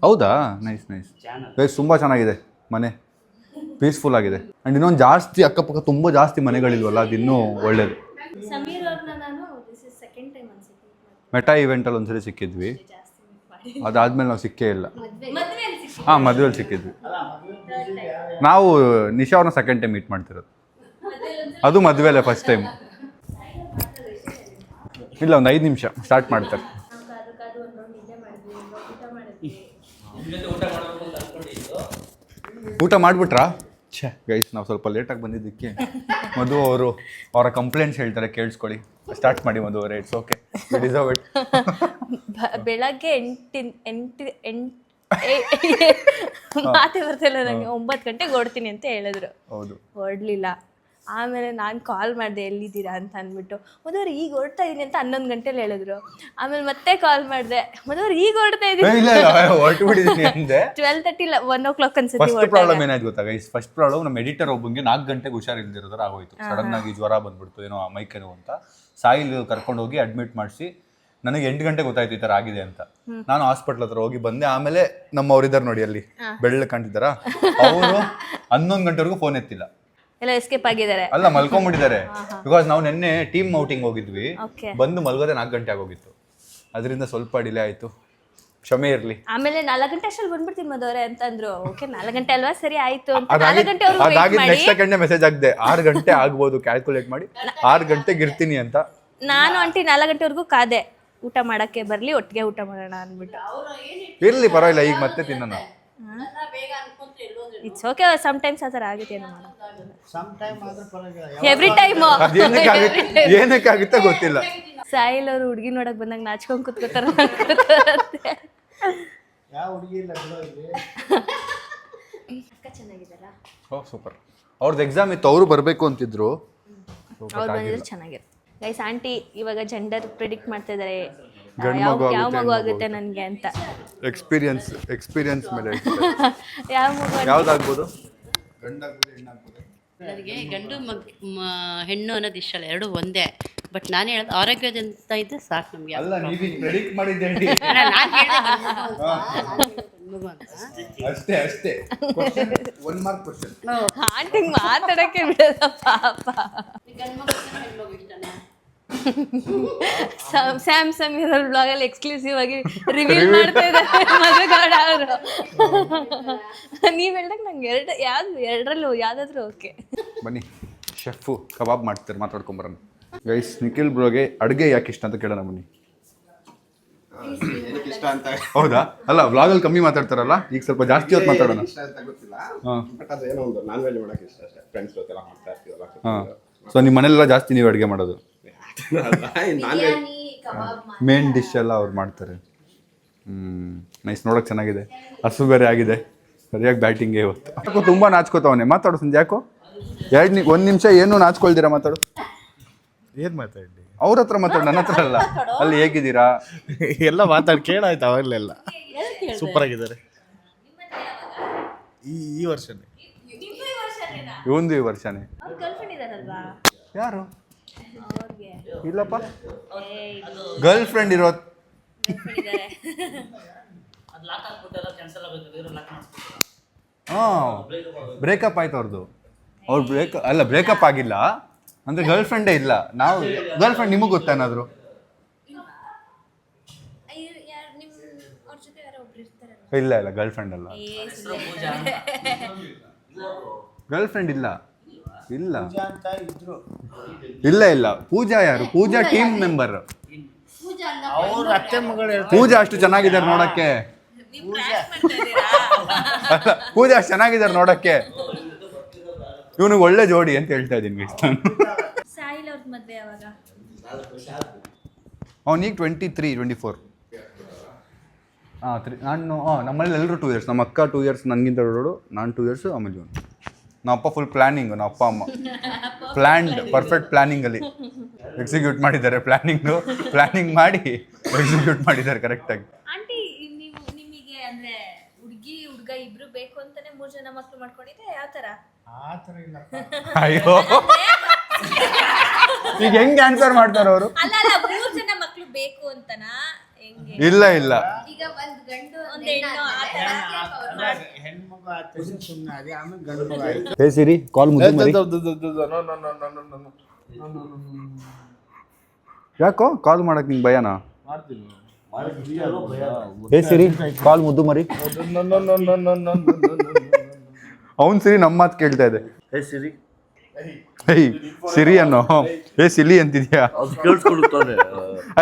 S1: ಹೌದಾ? ನೈಸ್. ಗೈಸ್, ತುಂಬ ಚೆನ್ನಾಗಿದೆ ಮನೆ, ಪೀಸ್ಫುಲ್ ಆಗಿದೆ. ಆ್ಯಂಡ್ ಇನ್ನೊಂದು ಜಾಸ್ತಿ ಅಕ್ಕಪಕ್ಕ ತುಂಬ ಜಾಸ್ತಿ ಮನೆಗಳಿಲ್ವಲ್ಲ, ಅದು ಇನ್ನೂ ಒಳ್ಳೇದು. ಮೆಟಾ ಇವೆಂಟಲ್ಲಿ ಒಂದ್ಸರಿ ಸಿಕ್ಕಿದ್ವಿ, ಅದಾದ್ಮೇಲೆ ನಾವು ಸಿಕ್ಕೇ ಇಲ್ಲ. ಹಾಂ, ಮದುವೆಯಲ್ಲಿ ಸಿಕ್ಕಿದ್ವಿ. ನಾವು ನಿಶಾ ಅವ್ರನ್ನ ಸೆಕೆಂಡ್ ಟೈಮ್ ಮೀಟ್ ಮಾಡ್ತಿರೋದು, ಅದು ಮದುವೆಯಲ್ಲೇ ಫಸ್ಟ್ ಟೈಮ್. ಇಲ್ಲ, ಒಂದು 5 ನಿಮಿಷ ಸ್ಟಾರ್ಟ್ ಮಾಡ್ತಾರೆ. ಊಟ ಮಾಡಿಬಿಟ್ರಾ? ಛೇ ಗೈಸ್, ನಾವು ಸ್ವಲ್ಪ ಲೇಟಾಗಿ ಬಂದಿದ್ದಕ್ಕೆ ಮಧು ಅವರು ಅವರ ಕಂಪ್ಲೇಂಟ್ಸ್ ಹೇಳ್ತಾರೆ, ಕೇಳಿಸ್ಕೊಳ್ಳಿ. ಸ್ಟಾರ್ಟ್ ಮಾಡಿ ಮಧು ಅವರೇ, it's okay, V deserve it.
S4: ಬೆಳಗ್ಗೆ 8 ಮಾತೇ ಬರ್ತಿಲ್ಲ ನನಗೆ. 9 ಗಂಟೆಗೆ ಹೊಡ್ತೀನಿ ಅಂತ ಹೇಳಿದ್ರು.
S1: ಹೌದು,
S4: ಹೊರಡ್ಲಿಲ್ಲ. ಆಮೇಲೆ ನಾನು ಕಾಲ್ ಮಾಡಿದೆ, ಎಲ್ಲಿದ್ದೀರಾ ಅಂತ ಅಂದ್ಬಿಟ್ಟು. ಮದುವ್ರು ಈಗ ಹೊರಡ್ತಾ ಇದೀನಿ ಅಂತ 11 ಗಂಟೆಲಿ ಹೇಳಿದ್ರು. ಆಮೇಲೆ ಮತ್ತೆ ಕಾಲ್ ಮಾಡಿದೆ, ಮದುವ್ರು ಈಗ ಹೊರಡ್ತಾ ಇದೀನಿ. 12:30 ಇಲ್ಲ 1 o'clock ಅನ್ಸುತ್ತೆ.
S1: ಫಸ್ಟ್ ಪ್ರಾಬ್ಲಮ್ ಏನಾಯ್ತು ಗೊತ್ತಾ ಗೈಸ್? ಫಸ್ಟ್ ಪ್ರಾಬ್ಲಮ್, ನಮ್ಮ ಎಡಿಟರ್ ಒಬ್ಬಂಗೆ 4 ಗಂಟೆಗೆ ಹುಷಾರಿಲ್ದಿರೋದ್ರ ಆಗೋಯ್ತು. ಸಡನ್ ಆಗಿ ಜ್ವರ ಬಂದ್ಬಿಡ್ತು, ಏನೋ ಮೈಕೇನೋ ಅಂತ. ಸಾಯಿಲ್ ಕರ್ಕೊಂಡು ಹೋಗಿ ಅಡ್ಮಿಟ್ ಮಾಡಿಸಿ, ನನಗೆ 8 ಗಂಟೆಗೆ ಗೊತ್ತಾಯ್ತು ಈ ಥರ ಆಗಿದೆ ಅಂತ. ನಾನು ಹಾಸ್ಪಿಟ್ಲ್ ಹತ್ರ ಹೋಗಿ ಬಂದೆ. ಆಮೇಲೆ ನಮ್ಮವ್ರಿದ್ದಾರೆ ನೋಡಿ ಅಲ್ಲಿ ಬೆಳ್ಳ ಕಾಣ್ತಿದ್ದಾರ, ಅವರು 11 ಗಂಟೆವರೆಗೂ ಫೋನ್ ಎತ್ತಿಲ್ಲ.
S4: ಎಲ್ಲ ಎಸ್ಕೇಪ್ ಆಗಿದ್ದಾರೆ.
S1: ಅಲ್ಲ, ಮಲ್ಕೊಂಡ್ಬಿಟ್ಟಿದ್ದಾರೆ. ಬಿಕಾಸ್ ನಾವು ನಿನ್ನೆ ಟೀಮ್ ಔಟಿಂಗ್ ಹೋಗಿದ್ವಿ, ಬಂದು ಮಲ್ಗೋದೆ 4 ಗಂಟೆ ಆಗೋಗಿತ್ತು. ಅದರಿಂದ ಸ್ವಲ್ಪ ಡಿಲೇ ಆಯ್ತು, ಕ್ಷಮೆ ಇರ್ಲಿ.
S4: ಆಮೇಲೆ 4 ಗಂಟೆ ಅಷ್ಟಲ್ಲಿ ಬಂದ್ಬಿಡ್ತೀನಿ ಮದುವ್ರೆ ಅಂತಂದ್ರು. ಓಕೆ 4 ಗಂಟೆ ಅಲ್ವಾ, ಸರಿ ಆಯ್ತು ಅಂತ 4 ಗಂಟೆವರೆಗೂ
S1: ಅದಾಗಿದ್ದು ನೆಕ್ಸ್ಟ್ ಸೆಕೆಂಡ್ ಮೆಸೇಜ್ ಆಗಿದೆ, 6 ಗಂಟೆ ಆಗ್ಬೋದು ಕ್ಯಾಲ್ಕುಲೇಟ್ ಮಾಡಿ, 6 ಗಂಟೆಗೆ ಇರ್ತೀನಿ ಅಂತ. ನಾನು
S4: ಆಂಟಿ 4 ಗಂಟೆವರೆಗೂ ಕಾದೆ, ಊಟ ಮಾಡಕ್ಕೆ ಬರ್ಲಿ, ಒಟ್ಟಿಗೆ ಊಟ ಮಾಡೋಣ ಅಂದ್ಬಿಟ್ಟು.
S1: ಇರ್ಲಿ ಪರವಾಗಿಲ್ಲ, ಈಗ ಮತ್ತೆ ತಿನ್ನೋಣ.
S4: ಇಟ್ಸ್ ಓಕೆ, ಸಮ್ಟೈಮ್ಸ್ ಆ ಥರ ಆಗುತ್ತೆ, ಏನು ಮಾಡೋದು. ಎವ್ರಿ ಟೈಮ್
S1: ಏನಕ್ಕಾಗುತ್ತೆ ಗೊತ್ತಿಲ್ಲ.
S4: ಸಾಯಿಲ್ ಅವರು ಹುಡುಗಿ ನೋಡಕ್ ಬಂದಾಗ ನಾಚ್ಕೊಂಡ್ ಕೂತ್ಕೋತಾರ.
S1: ಓ ಸೂಪರ್. ಅವ್ರದ್ದು ಎಕ್ಸಾಮ್ ಇತ್ತು, ಅವರು ಬರಬೇಕು ಅಂತಿದ್ರು.
S4: ಅವ್ರು ಬಂದಿದ್ರೆ ಚೆನ್ನಾಗಿರುತ್ತೆ. ಗೈಸ್, ಆಂಟಿ ಇವಾಗ ಜೆಂಡರ್ ಪ್ರಿಡಿಕ್ಟ್ ಮಾಡ್ತಾ ಇದಾರೆ,
S1: ಯಾವ
S4: ಮಗು ಆಗುತ್ತೆ ನನಗೆ ಅಂತ.
S1: ಎಕ್ಸ್ಪೀರಿಯನ್ಸ್ ಮೇಲೆ
S4: ಯಾವ ಮಗು
S1: ಯಾವ್ದಾಗ್ಬೋದು?
S5: ನನಗೆ ಗಂಡು ಹೆಣ್ಣು ಅನ್ನೋದು ಇಷ್ಟ ಅಲ್ಲ, ಎರಡು ಒಂದೇ. ಬಟ್ ನಾನು ಹೇಳೋದು ಆರೋಗ್ಯದಂತ ಇದ್ದರೆ ಸಾಕು ನಮಗೆ.
S1: ಅಲ್ಲ, ನೀವು ಪ್ರೆಡಿಕ್ಟ್ ಮಾಡಿದ್ದೇನೆ ಅಷ್ಟೇ ಅಷ್ಟೇ. 1 ಮಾರ್ಕ್ ಕ್ವೆಶ್ಚನ್.
S4: ಆಂಟಿ ಮಾತಾಡಕ್ಕೆ ಬಿಡೋದ ಪಾಪ. ಸ್ಯಾಮ್ಸಂಗ್ ಇರೋರ್ ಬ್ಲಾಗ್ ಅಲ್ಲಿ ಎಕ್ಸ್ಕ್ಲೂಸಿವ್ ಆಗಿ ರಿವೀಲ್ ಮಾಡ್ತಾ ಇದ್ದಾರೆ ಮಧುಗೌಡ ಅವರು. ನೀವ್ ಹೇಳ್ದಾಗ ನಂಗೆ ಎರಡರಲ್ಲೂ ಯಾವ್ದಾದ್ರು ಓಕೆ.
S1: ಬನ್ನಿ, ಶೆಫು ಕಬಾಬ್ ಮಾಡ್ತಾರೆ, ಮಾತಾಡ್ಕೊಂಬರೋಣ. ಗೈಸ್, ನಿಖಿಲ್ ಬ್ರೋಗೆ ಅಡುಗೆ ಯಾಕೆ ಇಷ್ಟ ಅಂತ ಕೇಳೋಣ ಬನ್ನಿ.
S2: ಇಷ್ಟ ಅಂತ
S1: ಹೌದಾ? ಅಲ್ಲ, ವ್ಲಾಗಲ್ಲಿ ಕಮ್ಮಿ ಮಾತಾಡ್ತಾರಲ್ಲ, ಈಗ ಸ್ವಲ್ಪ ಜಾಸ್ತಿ ಹೊತ್ತು ಮಾತಾಡೋಣ.
S2: ಇಷ್ಟ ಅಂತ ಗೊತ್ತಿಲ್ಲ, ಬಟ್ ಅದು ಏನೋ ಒಂದು ನಾನ್ ವೆಜ್ ಮಾಡಕ್ಕೆ ಇಷ್ಟ ಅಷ್ಟೇ. ಫ್ರೆಂಡ್ಸ್ ಜೊತೆಲ್ಲ ಮಾಡ್ತಾ ಇರ್ತೀವಲ್ಲ.
S1: ಹಾಂ, ಸೊ ನಿಮ್ಮ ಮನೆಯಲ್ಲ ಜಾಸ್ತಿ ನೀವು ಅಡುಗೆ ಮಾಡೋದು?
S2: ನಾನ್ ವೆಜ್
S1: ಮೇನ್ ಡಿಶ್ ಎಲ್ಲ ಅವ್ರು ಮಾಡ್ತಾರೆ. ನೈಸ್, ನೋಡೋಕೆ ಚೆನ್ನಾಗಿದೆ. ಹಸು ಬೇರೆ ಆಗಿದೆ, ಸರಿಯಾಗಿ ಬ್ಯಾಟಿಂಗೇ ಇವತ್ತು. ಯಾಕೋ ತುಂಬ ನಾಚ್ಕೋತಾವನೆ. ಮಾತಾಡು ಸಂಜೆ, ಯಾಕೋ 1 ನಿಮಿಷ ಏನು ನಾಚ್ಕೊಳ್ತೀರಾ? ಮಾತಾಡು.
S6: ಏನು ಮಾತಾಡಿ?
S1: ಅವ್ರ ಹತ್ರ ಮಾತಾಡು, ನನ್ನ ಹತ್ರ ಅಲ್ಲ. ಅಲ್ಲಿ ಹೇಗಿದ್ದೀರಾ
S6: ಎಲ್ಲ ಮಾತಾಡಿ ಕೇಳಾಯ್ತು, ಅವಾಗಲೆಲ್ಲ ಸೂಪರ್ ಆಗಿದ್ದಾರೆ. ಈ ವರ್ಷನೇ
S1: ಇವಂದು ಈ ವರ್ಷನೇ. ಯಾರು? ಇಲ್ಲಪ್ಪ, ಗರ್ಲ್ ಫ್ರೆಂಡ್ ಇರೋ. ಹಾಂ, ಬ್ರೇಕಪ್ ಆಯ್ತು ಅವ್ರದ್ದು. ಅವ್ರು ಬ್ರೇಕಪ್ ಆಗಿಲ್ಲ ಅಂದರೆ ಗರ್ಲ್ ಫ್ರೆಂಡೇ ಇಲ್ಲ. ನಾವು ಗರ್ಲ್ ಫ್ರೆಂಡ್ ನಿಮಗೆ ಗೊತ್ತೇನಾದ್ರು? ಇಲ್ಲ ಇಲ್ಲ, ಗರ್ಲ್ ಫ್ರೆಂಡ್ ಅಲ್ಲ. ಗರ್ಲ್ ಫ್ರೆಂಡ್ ಇಲ್ಲ ಇಲ್ಲ ಇಲ್ಲ ಇಲ್ಲ. ಪೂಜಾ ಯಾರು? ಪೂಜಾ ಟೀಮ್ ಮೆಂಬರ್.
S6: ಅವ್ರ ಅತ್ತೆ ಮಗಳು
S1: ಪೂಜಾ ಅಷ್ಟು ಚೆನ್ನಾಗಿದ್ದಾರೆ ನೋಡಕ್ಕೆ. ಪೂಜಾ ಅಷ್ಟು ಚೆನ್ನಾಗಿದ್ದಾರೆ ನೋಡಕ್ಕೆ. ಇವನಿಗೆ ಒಳ್ಳೆ ಜೋಡಿ ಅಂತ ಹೇಳ್ತಾ ಇದ್ದೀನಿ.
S4: ಸಾಯಿಲ್ ಅವ್ರ ಮದ್ವೆ ಯಾವಾಗ?
S1: ಅವನಿಗೆ 23, 24. ನಾನು ನಮ್ಮಲ್ಲಿ ಎಲ್ಲರೂ 2 years. ನಮ್ಮ ಅಕ್ಕ 2 years ನನಗಿಂತ ದೊಡ್ಡೋಡು, ನಾನು 2 years. ಆಮೇಲೆ ಇವನು. ನಮ್ಮ ಅಪ್ಪ ಫುಲ್ ಪ್ಲ್ಯಾನಿಂಗು, ನಮ್ಮ ಅಪ್ಪ ಅಮ್ಮ ಪರ್ಫೆಕ್ಟ್ ಪ್ಲ್ಯಾನಿಂಗಲ್ಲಿ ಎಕ್ಸಿಕ್ಯೂಟ್ ಮಾಡಿದ್ದಾರೆ. ಪ್ಲ್ಯಾನಿಂಗ್ ಮಾಡಿ ಎಕ್ಸಿಕ್ಯೂಟ್ ಮಾಡಿದ್ದಾರೆ ಕರೆಕ್ಟಾಗಿ.
S4: ಆಂಟಿ, ನೀವು ನಿಮಗೆ ಅಂದ್ರೆ ಹುಡುಗ ಇಬ್ರು ಬೇಕು ಅಂತಾನೆ 3 ಜನ ಮಕ್ಳು ಮಾಡ್ಕೊಂಡಿದ್ದೆ, ಯಾವ ತರ?
S6: ಆ ಥರ ಇಲ್ಲ.
S1: ಅಯ್ಯೋ, ಈಗ ಹೆಂಗೆ ಆನ್ಸರ್ ಮಾಡ್ತಾರೆ ಅವರು?
S4: ಅಲ್ಲ 3 ಜನ ಮಕ್ಳು ಬೇಕು ಅಂತನಾ? ಹೆಂಗೆ?
S1: ಇಲ್ಲ ಇಲ್ಲ,
S4: ಈಗ ಒಂದು ಗಂಡು ಒಂದು ಹೆಣ್ಣು ಆ ತರ
S6: ಹೆಣ್ಮಗು ಆತ ಸುಮ್ಮನೆ ಅದೇ, ಆಮೇಲೆ ಗಂಡು ಮಗು ಆಯ್ತು.
S1: ಹೇ ಸಿರಿ, ಕಾಲ್ ಮುಗಿದು ಯಾಕೋ ಕಾಲ್ ಮಾಡಕ್ ನಿಂಗೆ ಭಯನಾ? ಹೇ ಸಿರಿ ಕಾಲ್ ಮುದ್ದು ಮರಿ. ಅವ್ನು ಸಿರಿ ನಮ್ಮ ಮಾತು ಕೇಳ್ತಾ ಇದೆ.
S7: ಹೇ ಸಿರಿ
S1: ಹೇಯ್ ಸಿರಿ ಅನ್ನೋ. ಹೇ ಸಿಲಿ ಅಂತಿದ್ಯಾ?
S7: ಅದು ಕೇಳಿಸ್ಕೊಡುತ್ತಾನೆ.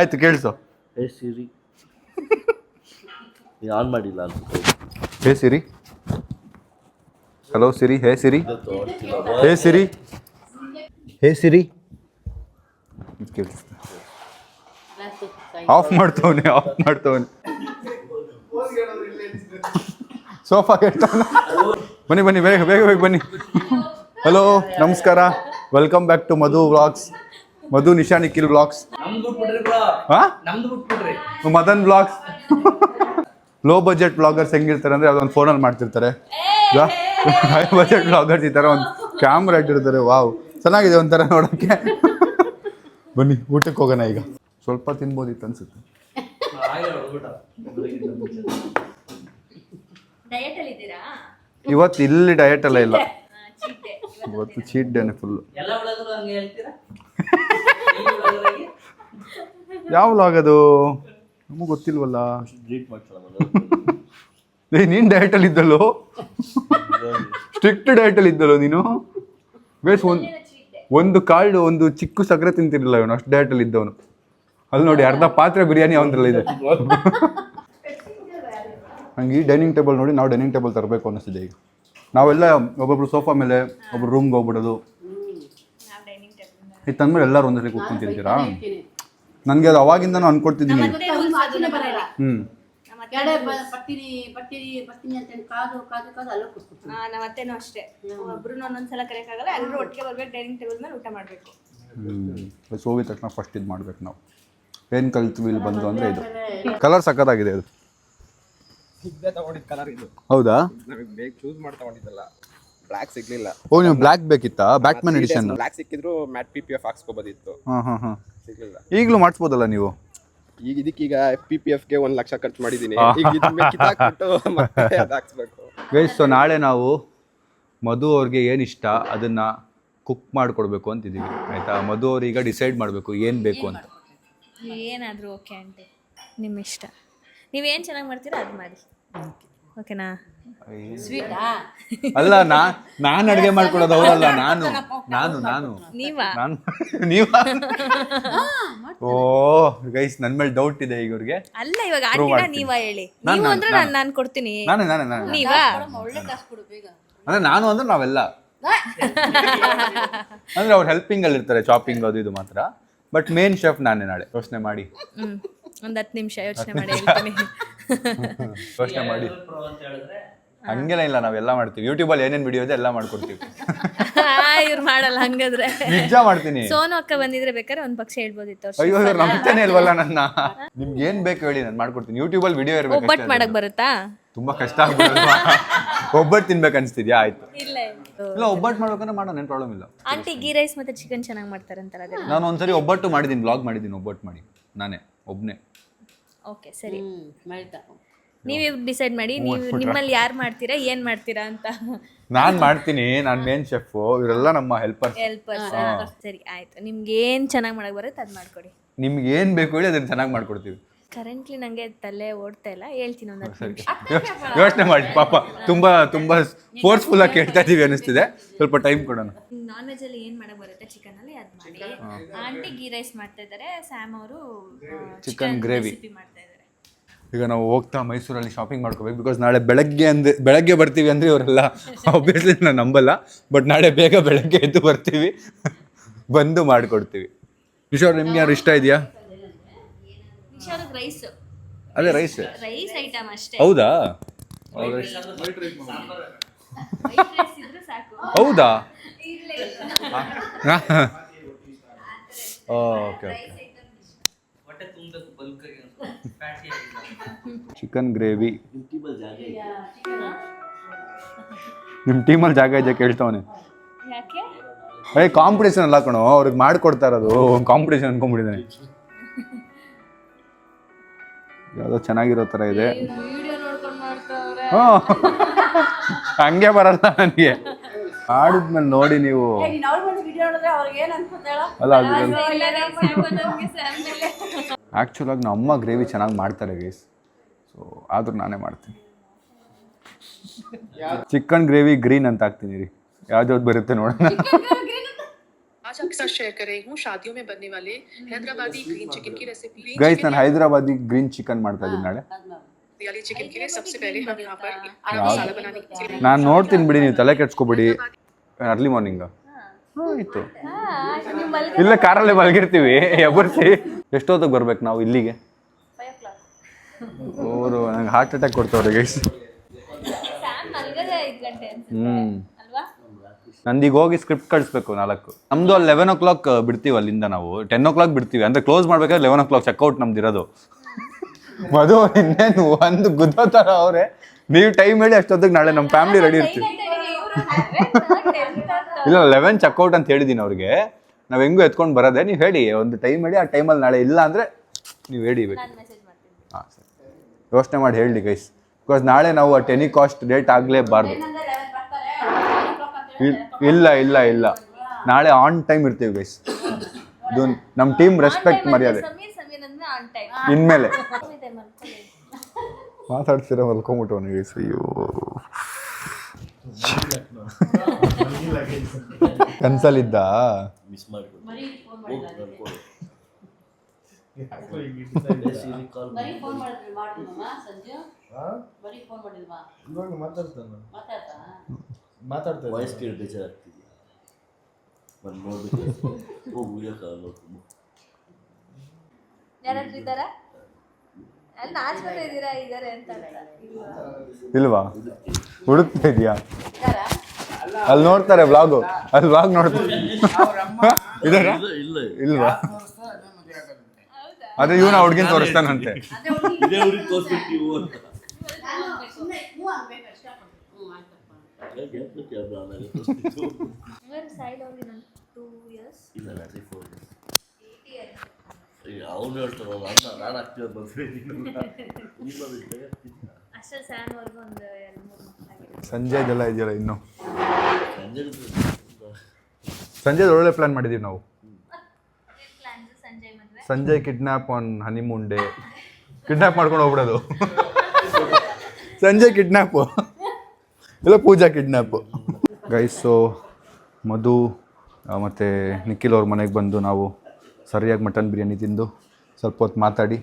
S1: ಆಯ್ತು ಕೇಳಿಸು.
S7: ಹೇ ಸಿರಿ ನೀ ಆನ್ ಮಾಡಿಲ್ಲ ಅನ್ಸುತ್ತೆ.
S1: ಹೇ ಸಿರಿ. ಹಲೋ ಸಿರಿ. ಹೇ ಸಿರಿ. ಹೇ ಸಿರಿ. ಹೇ ಸಿರಿ. ಕೇಳಿಸ್ತಾ ಆಫ್ ಮಾಡ್ತವನೆ. ಸೋಫಾ ಕೆಟ್ಟವನ. ಬನ್ನಿ ಬೇಗ ಬನ್ನಿ. ಹಲೋ ನಮಸ್ಕಾರ, welcome back to Madhu vlogs. Madhu Nisha Nikhil vlogs. Madan vlogs. Low budget vloggers ಹೆಂಗಿರ್ತಾರೆ ಅಂದ್ರೆ ಅದೊಂದು ಫೋನಲ್ಲಿ ಮಾಡ್ತಿರ್ತಾರೆ. ಹೈ ಬಜೆಟ್ ವ್ಲಾಗರ್ಸ್ ಈ ಥರ ಒಂದು ಕ್ಯಾಮ್ರಾ ಇಟ್ಟಿರ್ತಾರೆ. ವಾವ್, ಚೆನ್ನಾಗಿದೆ ಒಂಥರ ನೋಡೋಕ್ಕೆ. ಬನ್ನಿ ಊಟಕ್ಕೆ ಹೋಗೋಣ. ಈಗ ಸ್ವಲ್ಪ ತಿನ್ಬೋದಿತ್ತು ಅನ್ಸುತ್ತೆ. ಇವತ್ತು ಇಲ್ಲಿ ಡಯಟ್ ಎಲ್ಲ ಇಲ್ಲ. ಇವತ್ತು ಚೀಟ್ ಡೇನೆ ಫುಲ್ಲು. ಯಾವ ವ್ಲಾಗ್ ಅದು ನಮಗೆ ಗೊತ್ತಿಲ್ವಲ್ಲ. ನೀನು ಡಯಟಲ್ಲಿ ಇದ್ದಲ್ಲೋ, ಸ್ಟ್ರಿಕ್ಟ್ ಡಯಟಲ್ಲಿ ಇದ್ದಲ್ಲೋ ನೀನು. ಬೇಸ್ ಒಂದು ಕಾಳು ಒಂದು ಚಿಕ್ಕ ಸಕ್ಕರೆ ತಿಂತಿರಲಿಲ್ಲ ಇವನು, ಅಷ್ಟು ಡಯಟಲ್ಲಿ ಇದ್ದವನು. ಅಲ್ಲಿ ನೋಡಿ ಅರ್ಧ ಪಾತ್ರೆ ಬಿರಿಯಾನಿ ಅವನದ್ರಲ್ಲಿ ಇದೆ. ಹಂಗೆ ಈ ಡೈನಿಂಗ್ ಟೇಬಲ್ ನೋಡಿ ನಾವು ಡೈನಿಂಗ್ ಟೇಬಲ್ ತರಬೇಕು ಅನ್ನಿಸ್ತಿದೆ. ಈಗ ನಾವೆಲ್ಲ ಒಬ್ಬೊಬ್ರು ಸೋಫಾ ಮೇಲೆ ಒಬ್ರು ರೂಮ್ಗೆ ಹೋಗ್ಬಿಡೋದು. ಇದು ತಂದ್ಮೇಲೆ ಎಲ್ಲರೂ ಒಂದ್ಸರಿ ಕೂತ್ಕೊಂಡು ತಿಂತೀರಾ? ನನಗೆ ಅದು ಅವಾಗಿಂದನೂ ಅನ್ಕೊಡ್ತಿದ್ದೀನಿ.
S4: ನಮ್ಮತ್ತೇನು ಅಷ್ಟೇ, ಒಬ್ರು ಒಂದೊಂದ್ಸಲ ಕರೆಯಕ್ಕಾಗಲ್ಲ, ಎಲ್ಲರೂ ಒಟ್ಟಿಗೆ ಬರ್ಬೇಕು, ಡೈನಿಂಗ್ ಟೇಬಲ್ ಮೇಲೆ ಊಟ ಮಾಡಬೇಕು.
S1: ಹೋಗಿದ ತಕ್ಷಣ ಫಸ್ಟ್ ಇದು ಮಾಡ್ಬೇಕು ನಾವು. ಏನು ಕಲ್ತ್ವಿ ಇಲ್ಲಿ ಬಂದು ಅಂದರೆ ಇದು ಕಲರ್ ಸಖತ್ತಾಗಿದೆ. ಅದು
S2: ತಗೊಂಡಿದ್ದ ಕಲರ್ ಇದು.
S1: ಹೌದಾ?
S2: ನಮಗೆ ಬೇಗ ಚೂಸ್ ಮಾಡಿ ತಗೊಂಡಿದ್ದಲ್ಲ, ಬ್ಲ್ಯಾಕ್ ಸಿಗ್ಲಿಲ್ಲ.
S1: ಓ ನೀವು ಬ್ಲ್ಯಾಕ್ ಬೇಕಿತ್ತಾ? ಬ್ಯಾಟ್ಮನ್ ಎಡಿಷನ್
S2: ಬ್ಲ್ಯಾಕ್ ಸಿಕ್ಕಿದ್ರು ಮ್ಯಾಟ್ PPF ಹಾಕ್ಸ್ಕೋಬೋದಿತ್ತು.
S1: ಹಾಂ
S2: ಸಿಗ್ಲಿಲ್ಲ.
S1: ಈಗಲೂ ಮಾಡಿಸ್ಬೋದಲ್ಲ ನೀವು?
S2: ಈಗ ಇದಕ್ಕೀಗ PPFಗೆ 1 ಲಕ್ಷ ಖರ್ಚು ಮಾಡಿದ್ದೀನಿ. ಈಗ ಇದನ್ನ ಕಿತ್ತಾಕ್ಬಿಟ್ಟು ಮತ್ತೆ ಅದು ಹಾಕ್ಸ್ಬೇಕು.
S1: ಗೈಸ್, ಸೊ ನಾಳೆ ನಾವು ಮಧು ಅವ್ರಿಗೆ ಏನು ಇಷ್ಟ ಅದನ್ನು ಕುಕ್ ಮಾಡಿಕೊಡ್ಬೇಕು ಅಂತಿದ್ದೀವಿ, ಆಯಿತಾ? ಮಧು ಅವ್ರೀಗ ಡಿಸೈಡ್ ಮಾಡಬೇಕು ಏನು ಬೇಕು ಅಂತ.
S4: ಏನಾದರೂ ಓಕೆ ಆಂಟಿ, ನಿಮ್ಮ ಇಷ್ಟ. ನೀವೇನು ಚೆನ್ನಾಗಿ ಮಾಡ್ತೀರಾ ಅದು ಮಾಡಿ, ಓಕೆನಾ?
S1: ಅಲ್ಲ, ನಾನು ಅಡುಗೆ ಮಾಡ್ಕೊಡೋದು ಅವರಲ್ಲ, ನಾನು
S4: ನೀವಾ?
S1: ಓ ಗೈಸ್, ನನ್ನ ಮೇಲೆ ಡೌಟ್ ಇದೆ ಈಗ ಅವ್ರಿಗೆ.
S4: ಅಲ್ಲ, ಇವಾಗ ಆಂಟಿನ ನೀವಾ ಹೇಳಿ. ನೀವು ಅಂದ್ರೆ ನಾನು ಕೊಡ್ತೀನಿ.
S1: ನಾನೇ
S4: ನೀವಾ?
S1: ಅಂದ್ರೆ ನಾನು ಅಂದ್ರೆ ನಾವೆಲ್ಲ ಅಂದ್ರೆ ಅವ್ರು ಹೆಲ್ಪಿಂಗ್ ಅಲ್ಲಿ ಇರ್ತಾರೆ, ಚಾಪಿಂಗ್ ಅದು ಇದು ಮಾತ್ರ. ಬಟ್ ಮೇನ್ ಶೆಫ್ ನಾನೇ. ನಾಳೆ ಯೋಚನೆ ಮಾಡಿ
S4: ಒಂದು 10 ನಿಮಿಷ ಯೋಚನೆ ಮಾಡಿ ಹೇಳ್ತೀನಿ.
S1: ಯೋಚನೆ ಮಾಡಿ. ಹಂಗೆಲ್ಲ ಇಲ್ಲ, ನಾವೆಲ್ಲ ಮಾಡ್ತೀವಿ. ಯೂಟ್ಯೂಬಲ್ಲಿ ಏನೇನು ವಿಡಿಯೋ ಇದೆ ಎಲ್ಲ ಮಾಡ್ಕೊಡ್ತೀವಿ.
S4: ಇವ್ರು ಮಾಡಲ್ಲ ಹಂಗಾದ್ರೆ.
S1: ನಿಜ ಮಾಡ್ತೀನಿ.
S4: ಸೋನು ಅಕ್ಕ ಬಂದಿದ್ರೆ ಬೇಕಾದ್ರೆ ಒಂದ್ ಪಕ್ಷ ಹೇಳ್ಬೋದಿತ್ತು.
S1: ಅಯ್ಯೋ, ನಂಬ್ತಾನೆ ಇಲ್ವಲ್ಲ ನನ್ನ. ನಿಮ್ಗೆ ಏನ್ ಬೇಕು ಹೇಳಿ, ನಾನು ಮಾಡ್ಕೊಡ್ತೀನಿ. ಯೂಟ್ಯೂಬಲ್ಲಿ ವಿಡಿಯೋ ಇರ್ಬೇಕು.
S4: ಒಬ್ಬಟ್ಟು ಮಾಡಕ್ ಬರುತ್ತಾ?
S1: ತುಂಬಾ ಕಷ್ಟ ಆಗ್ಬಿಡುತ್ತೆ. ಒಬ್ಬಟ್ಟು ತಿನ್ಬೇಕು ಅನ್ಸ್ತಿದ್ಯಾ? ಆಯ್ತು,
S4: ಇಲ್ಲ
S1: ಒಬ್ಬಟ್ಟು ಮಾಡ್ಬೇಕಂದ್ರೆ ಮಾಡೋಣ, ಏನು ಪ್ರಾಬ್ಲಮ್ ಇಲ್ಲ.
S4: ಆಂಟಿ ಗೀ ರೈಸ್ ಮತ್ತೆ ಚಿಕನ್ ಚೆನ್ನಾಗಿ ಮಾಡ್ತಾರಂತಲ್ಲ, ಅದೇ.
S1: ನಾನು ಒಂದ್ಸರಿ ಒಬ್ಬಟ್ಟು ಮಾಡಿದ್ದೀನಿ, ಬ್ಲಾಗ್ ಮಾಡಿದ್ದೀನಿ ಒಬ್ಬಟ್ಟು ಮಾಡಿ, ನಾನೇ ಒಬ್ಬನೇ.
S4: ಓಕೆ ಸರಿ, ನೀವು ಡಿಸೈಡ್ ಮಾಡಿ. ನೀವು ನಿಮ್ಮಲ್ಲಿ ಯಾರು ಮಾಡ್ತೀರಾ, ಏನ್ ಮಾಡ್ತೀರಾ ಅಂತ.
S1: ನಾನ್ ಮಾಡ್ತೀನಿ, ನಾನು ಮೇನ್ ಶೆಫ್, ಇವರೆಲ್ಲ ನಮ್ಮ ಹೆಲ್ಪರ್ಸ್.
S4: ಸರಿ ಆಯ್ತು, ನಿಮ್ಗೆ ಏನ್ ಚೆನ್ನಾಗಿ ಮಾಡಕ್ ಬರುತ್ತೆ ಅದ್ ಮಾಡ್ಕೊಡಿ.
S1: ನಿಮ್ಗೆ ಏನ್ ಬೇಕು ಹೇಳಿ ಅದನ್ನ ಚೆನ್ನಾಗಿ ಮಾಡ್ಕೊಡ್ತೀವಿ.
S4: ಕರೆಂಟ್ಲಿ ನಂಗೆ ತಲೆ ಓಡ್ತಾ ಇಲ್ಲ, ಹೇಳ್ತೀನಿ ಒಂದು 10 ನಿಮಿಷ.
S1: ಯೋಚನೆ ಮಾಡಿ. ಪಾಪ ತುಂಬಾ ಫೋರ್ಸ್ಫುಲ್ ಆಗಿ ಕೇಳ್ತಾ ಇದೀವಿ ಅನಿಸ್ತಿದೆ, ಸ್ವಲ್ಪ ಟೈಮ್ ಕೊಡೋಣ.
S4: ನಾನ್ ವೆಜ್ ಅಲ್ಲಿ ಏನ್ ಮಾಡಕ್ ಬರುತ್ತೆ ಚಿಕನ್ ಅಲ್ಲಿ ಅದ್ ಮಾಡಿ. ಆಂಟಿ ಗೀ ರೈಸ್ ಮಾಡ್ತಾ ಇದ್ದಾರೆ, ಸ್ಯಾಮ್ ಅವರು
S1: ಚಿಕನ್ ಗ್ರೇವಿ
S4: ಮಾಡ್ತಾ ಇದ್ದಾರೆ.
S1: ಈಗ ನಾವು ಹೋಗ್ತಾ ಮೈಸೂರಲ್ಲಿ ಶಾಪಿಂಗ್ ಮಾಡ್ಕೋಬೇಕು. ಬಿಕಾಸ್ ನಾಳೆ ಬೆಳಗ್ಗೆ ಬರ್ತೀವಿ ಅಂದರೆ ಇವರೆಲ್ಲ ಆಬ್ವಿಯಸ್ಲಿ ನಾನು ನಂಬಲ್ಲ. ಬಟ್ ನಾಳೆ ಬೇಗ ಬೆಳಗ್ಗೆ ಎದ್ದು ಬರ್ತೀವಿ, ಬಂದು ಮಾಡಿಕೊಡ್ತೀವಿ. ನಿಶಾ, ನಿಮ್ಗೆ ಯಾರು ಇಷ್ಟ ಇದೆಯಾ?
S4: ರೈಸ್,
S1: ಅದೇ ರೈಸ್
S4: ಐಟಮ್ ಅಷ್ಟೇ.
S1: ಹೌದಾ? ಹೌದಾ? ಓಕೆ. Chicken gravy. ನಿಮ್ಮ ಟೀಮಲ್ಲಿ ಜಾಗ ಇದೆ ಕೇಳ್ತಾವನೆ. ಕಾಂಪಿಟೇಷನ್ ಅಲ್ಲ ಕಣೋ, ಅವ್ರಿಗೆ ಮಾಡಿಕೊಡ್ತಾ ಇರೋದು ಕಾಂಪಿಟೇಷನ್ ಅನ್ಕೊಂಡ್ಬಿಟ್ಟಿದ್ದಾನೆ. ಯಾವುದೋ ಚೆನ್ನಾಗಿರೋ ಥರ ಇದೆ. ಹಂಗೆ ಬರಲ್ಲ ನನಗೆ. ಆಡಿದ್ಮೇಲೆ ನೋಡಿ ನೀವು. ಅಲ್ಲ ಆ್ಯಕ್ಚುಲಾಗಿ ನಮ್ಮ ಅಮ್ಮ ಗ್ರೇವಿ ಚೆನ್ನಾಗಿ ಮಾಡ್ತಾರೆ ಗೈಸ್, ಸೊ ಆದರೂ ನಾನೇ ಮಾಡ್ತೀನಿ. ಚಿಕನ್ ಗ್ರೇವಿ ಗ್ರೀನ್ ಅಂತ ಹಾಕ್ತೀನಿ ರೀ, ಯಾವ್ದು ಬರುತ್ತೆ ನೋಡೋಣ.
S8: आज अक्सर शेयर कर रही हूँ शादियों में बनने वाले हैदराबादी ग्रीन चिकन की रेसिपी।
S1: ಗೈಸ್ ನಾನು ಹೈದರಾಬಾದಿ ಗ್ರೀನ್ ಚಿಕನ್ ಮಾಡ್ತಾ ಇದ್ದೀನಿ ನಾಳೆ.
S8: वाली चिकन के लिए सबसे पहले हम यहाँ पर मसाला बनाने के लिए
S1: ನಾನು ನೋಡ್ತೀನಿ ಬಿಡಿ, ನೀವು ತಲೆ ಕೆಡ್ಸ್ಕೊಬಿಡಿ. ಅರ್ಲಿ ಮಾರ್ನಿಂಗ್ ಆಯಿತು, ಇಲ್ಲ ಕಾರಲ್ಲೇ ಮಲಗಿರ್ತೀವಿ ಎಬ್ಬರ್ಸಿ. ಎಷ್ಟೊತ್ತಿಗೆ ಬರ್ಬೇಕು ನಾವು ಇಲ್ಲಿಗೆ? ಅವರು ನಂಗೆ ಹಾರ್ಟ್ ಅಟ್ಯಾಕ್ ಕೊಡ್ತವ್ರೆ ಗೈಸ್. ನಂದೀಗ ಹೋಗಿ ಸ್ಕ್ರಿಪ್ಟ್ ಕಳಿಸ್ಬೇಕು 4. ನಮ್ಮದು ಅಲ್ಲಿ 11 o'clock ಬಿಡ್ತೀವಿ, ಅಲ್ಲಿಂದ ನಾವು 10 o'clock ಬಿಡ್ತೀವಿ. ಅಂದರೆ ಕ್ಲೋಸ್ ಮಾಡ್ಬೇಕಾದ್ರೆ 11 o'clock ಚೆಕ್ಔಟ್ ನಮ್ದು ಇರೋದು. ಮಧು ಇನ್ನೇನು ಒಂದು ಗುದ್ದೋ ಥರ ಅವರೇ. ನೀವು ಟೈಮ್ ಹೇಳಿ ಅಷ್ಟೊತ್ತಿಗೆ ನಾಳೆ ನಮ್ಮ ಫ್ಯಾಮಿಲಿ ರೆಡಿ ಇರ್ತೀವಿ. ಇಲ್ಲ 11 ಚೆಕ್ಔಟ್ ಅಂತ ಹೇಳಿದ್ದೀನಿ ಅವ್ರಿಗೆ. ನಾವು ಹೆಂಗೂ ಎತ್ಕೊಂಡು ಬರೋದೆ, ನೀವು ಹೇಳಿ ಒಂದು ಟೈಮ್ ಹೇಳಿ, ಆ ಟೈಮಲ್ಲಿ ನಾಳೆ ಇಲ್ಲ ಅಂದರೆ ನೀವು ಹೇಳಿ ಬೇಕು. ಹಾಂ ಸರಿ, ಯೋಚನೆ ಮಾಡಿ ಹೇಳಿ ಗೈಸ್. ಬಿಕಾಸ್ ನಾಳೆ ನಾವು ಅಟ್ ಎನಿ ಕಾಸ್ಟ್ ಲೇಟ್ ಆಗಲೇಬಾರ್ದು. ಇಲ್ಲ ಇಲ್ಲ ಇಲ್ಲ, ನಾಳೆ ಆನ್ ಟೈಮ್ ಇರ್ತೀವಿ ಗೈಸ್. ಇದು ನಮ್ಮ ಟೀಮ್ ರೆಸ್ಪೆಕ್ಟ್ ಮರ್ಯಾದೆ. ಇನ್ಮೇಲೆ ಮಾತಾಡ್ತೀರ ಮಲ್ಕೊಂಬಿಟ್ಟು ಗೈಸ್. ಅಯ್ಯೋ ಕನ್ಸಲ್ಲಿದ್ದ
S7: ಮಿಸ್ ಮಾಡ್ಕೊಂಡು ಸಿರಿ ಕಾಲ್
S6: ಮಾತಾಡ್ತಾರೆ
S7: ವಾಯ್ಸ್ ಕೇಳಿ ಬೇಜಾರಾಗ್ತಿದೆ. ಬಂದು ನೋಡ್ಬೇಕು, ಹೋಗ್ಬೇಕಾಗಲ್ಲ.
S4: ಯಾರಾದ್ರೂ ಇದ್ದಾರಾ? ಅಲ್ಲಿ ನಾಚ್ಕೊತಾ ಇದ್ದೀರಾ ಇದ್ದಾರೆ ಅಂತ
S1: ಇಲ್ವಾ? ಹುಡುಕ್ತಾ ಇದೆಯಾ? ಅಲ್ಲಿ ನೋಡ್ತಾರೆ ವ್ಲಾಗು, ಅಲ್ಲಿ ವ್ಲಾಗ್ ನೋಡ್ತಾರೆ. ಇದಾರಾ? ಇಲ್ವಾ? ಅದೇ ಇವನ ಹುಡುಗಿನ ತೋರಿಸ್ತಾನಂತೆ.
S7: ಇದೇ ಊರಿಗೆ ತೋರಿಸ್ಬಿಟ್ಟಿವು ಅಂತ. ಅವ್ನು ಹೇಳ್ತಾರಲ್ಲ, ನಾನು ಆಗ್ತೀವಿ
S1: ಸಂಜೆದೆಲ್ಲ ಇದೆಯಲ್ಲ ಇನ್ನು. ಸಂಜೆದು ಒಳ್ಳೆ ಪ್ಲಾನ್ ಮಾಡಿದೀವಿ ನಾವು. Sanjay kidnap on honeymoon day. Kidnap ಮಾಡ್ಕೊಂಡು ಹೋಗ್ಬಿಡೋದು. ಸಂಜಯ್ ಕಿಡ್ನಾಪು ಇಲ್ಲ ಪೂಜಾ ಕಿಡ್ನಾಪು. ಗೈಸು ಮಧು ಮತ್ತು ನಿಖಿಲ್ ಅವ್ರ ಮನೆಗೆ ಬಂದು ನಾವು ಸರಿಯಾಗಿ ಮಟನ್ ಬಿರಿಯಾನಿ ತಿಂದು ಸ್ವಲ್ಪ ಹೊತ್ತು ಮಾತಾಡಿ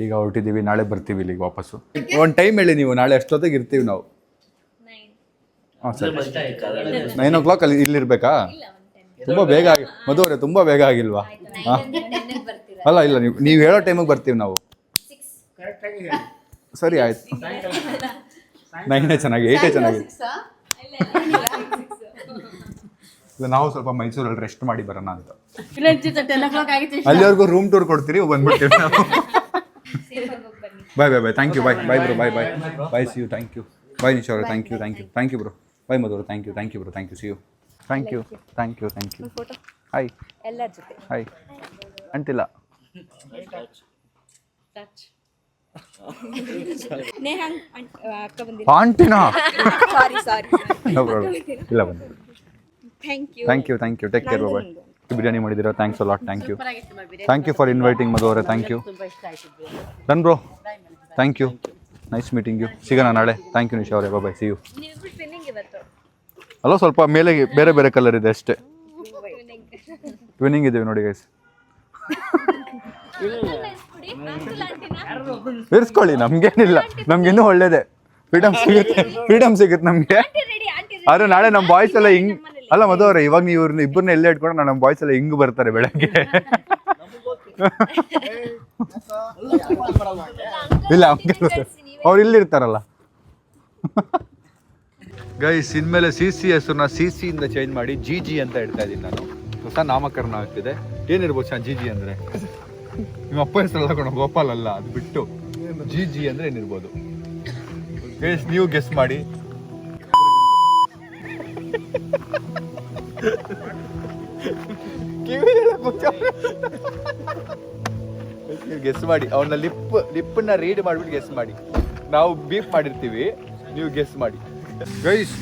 S1: ಈಗ ಹೊರಟಿದ್ದೀವಿ. ನಾಳೆ ಬರ್ತೀವಿ ಇಲ್ಲಿಗೆ ವಾಪಸ್ಸು. ಒಂದು ಟೈಮ್ ಹೇಳಿ ನೀವು, ನಾಳೆ ಅಷ್ಟೊತ್ತಿಗೆ ಇರ್ತೀವಿ ನಾವು. ಹಾಂ ಸರಿ, 9 o'clock ಅಲ್ಲಿ ಇಲ್ಲಿರ್ಬೇಕಾ? ತುಂಬ ಬೇಗ ಆಗಿ ಮಧು ಅವರೇ, ತುಂಬ ಬೇಗ ಆಗಿಲ್ವಾ? ಹಾಂ ಅಲ್ಲ ಇಲ್ಲ, ನೀವು ಹೇಳೋ ಟೈಮಿಗೆ ಬರ್ತೀವಿ ನಾವು. ಸರಿ ಆಯ್ತು. 9 ಚೆನ್ನಾಗಿ, 8 ಚೆನ್ನಾಗಿ. ಇಲ್ಲ ನಾವು ಸ್ವಲ್ಪ ಮೈಸೂರಲ್ಲಿ ರೆಸ್ಟ್ ಮಾಡಿ ಬರೋಣ ಅಂತ. ಅಲ್ಲಿವರೆಗೂ ರೂಮ್ ಟೂರ್ ಕೊಡ್ತೀರಿ, ಬಂದ್ಬಿಡ್ತೀವಿ ನಾವು. Bye bye bye, thank you. Bye bye bro, bye bye bye, see you. Thank you. Bye Nisha ಅವರೇ, thank you thank you thank you bro. Bye Madhu ಅವರೇ, thank you bro, thank you, see you. Thank you thank you thank you. Hi
S4: ಎಲ್ಲರ ಜೊತೆ
S1: ಹಾಯ್. ಅಂಟಿಲ್ಲ ಆಂಟಿನಾ? ನೋ ಪ್ರಾಬ್ಲಮ್, ಇಲ್ಲ ಬನ್ನಿ. Thank you take care. Bye. Biryani ಮಾಡಿದ್ದೀರಾ, thanks a lot. Thank you for inviting ಮಧು ಅವರೇ. Thank you done bro, thank you. Nice meeting you. ಸಿಗೋಣ ನಾಳೆ. ಥ್ಯಾಂಕ್ ಯು ನಿಶಾ ಅವರೇ, ಬಾಯ್, ಸಿ ಯು. ಅಲ್ಲ ಸ್ವಲ್ಪ ಮೇಲೆ ಬೇರೆ ಬೇರೆ ಕಲರ್ ಇದೆ ಅಷ್ಟೇ. ಟ್ವಿನ್ನಿಂಗ್ ಇದ್ದೀವಿ ನೋಡಿ ಗೈಸ್. ಇರಿಸ್ಕೊಳ್ಳಿ, ನಮ್ಗೇನಿಲ್ಲ, ನಮ್ಗಿನ್ನೂ ಒಳ್ಳೇದೇ. ಫ್ರೀಡಮ್ ಸಿಗುತ್ತೆ ನಮಗೆ. ಆದ್ರೆ ನಾಳೆ ನಮ್ಮ ಬಾಯ್ಸ್ ಎಲ್ಲ ಹಿಂಗ್ ಅಲ್ಲ ಮಧು ಅವರೇ, ಇವಾಗ ನೀವು ಇಬ್ಬರನ್ನ ಎಲ್ಲೇ ಇಟ್ಕೊಂಡು ನಮ್ಮ ಬಾಯ್ಸ್ ಎಲ್ಲ ಹಿಂಗ್ ಬರ್ತಾರೆ ಬೆಳಗ್ಗೆ. ಇಲ್ಲ ಅವ್ರು ಇಲ್ಲಿರ್ತಾರಲ್ಲ. ಗೈಸ್ ಇನ್ಮೇಲೆ CC ಹೆಸರನ್ನ CC ಇಂದ ಚೇಂಜ್ ಮಾಡಿ GG ಅಂತ ಇಡ್ತಾ ಇದ್ದೀನಿ ನಾನು. ಹೊಸ ನಾಮಕರಣ ಆಗ್ತಿದೆ. ಏನಿರ್ಬೋದು ಸರ್ GG ಅಂದರೆ? ನಿಮ್ಮ ಅಪ್ಪ ಹೆಸರಲ್ಲ ಕಣ, ಗೋಪಾಲ್ ಅಲ್ಲ, ಅದು ಬಿಟ್ಟು GG ಅಂದರೆ ಏನಿರ್ಬೋದು ಗೈಸ್? ನೀವು ಗೆಸ್ ಮಾಡಿ. ನೀವು ಗೆಸ್ ಮಾಡಿ. ಅವನ ಲಿಪ್ಪನ್ನ ರೀಡ್ ಮಾಡಿಬಿಟ್ಟು ಗೆಸ್ ಮಾಡಿ. ನಾವು ಬೀಪ್ ಮಾಡಿರ್ತೀವಿ, ನೀವು ಗೆಸ್ ಮಾಡಿ. ಗೈಸ್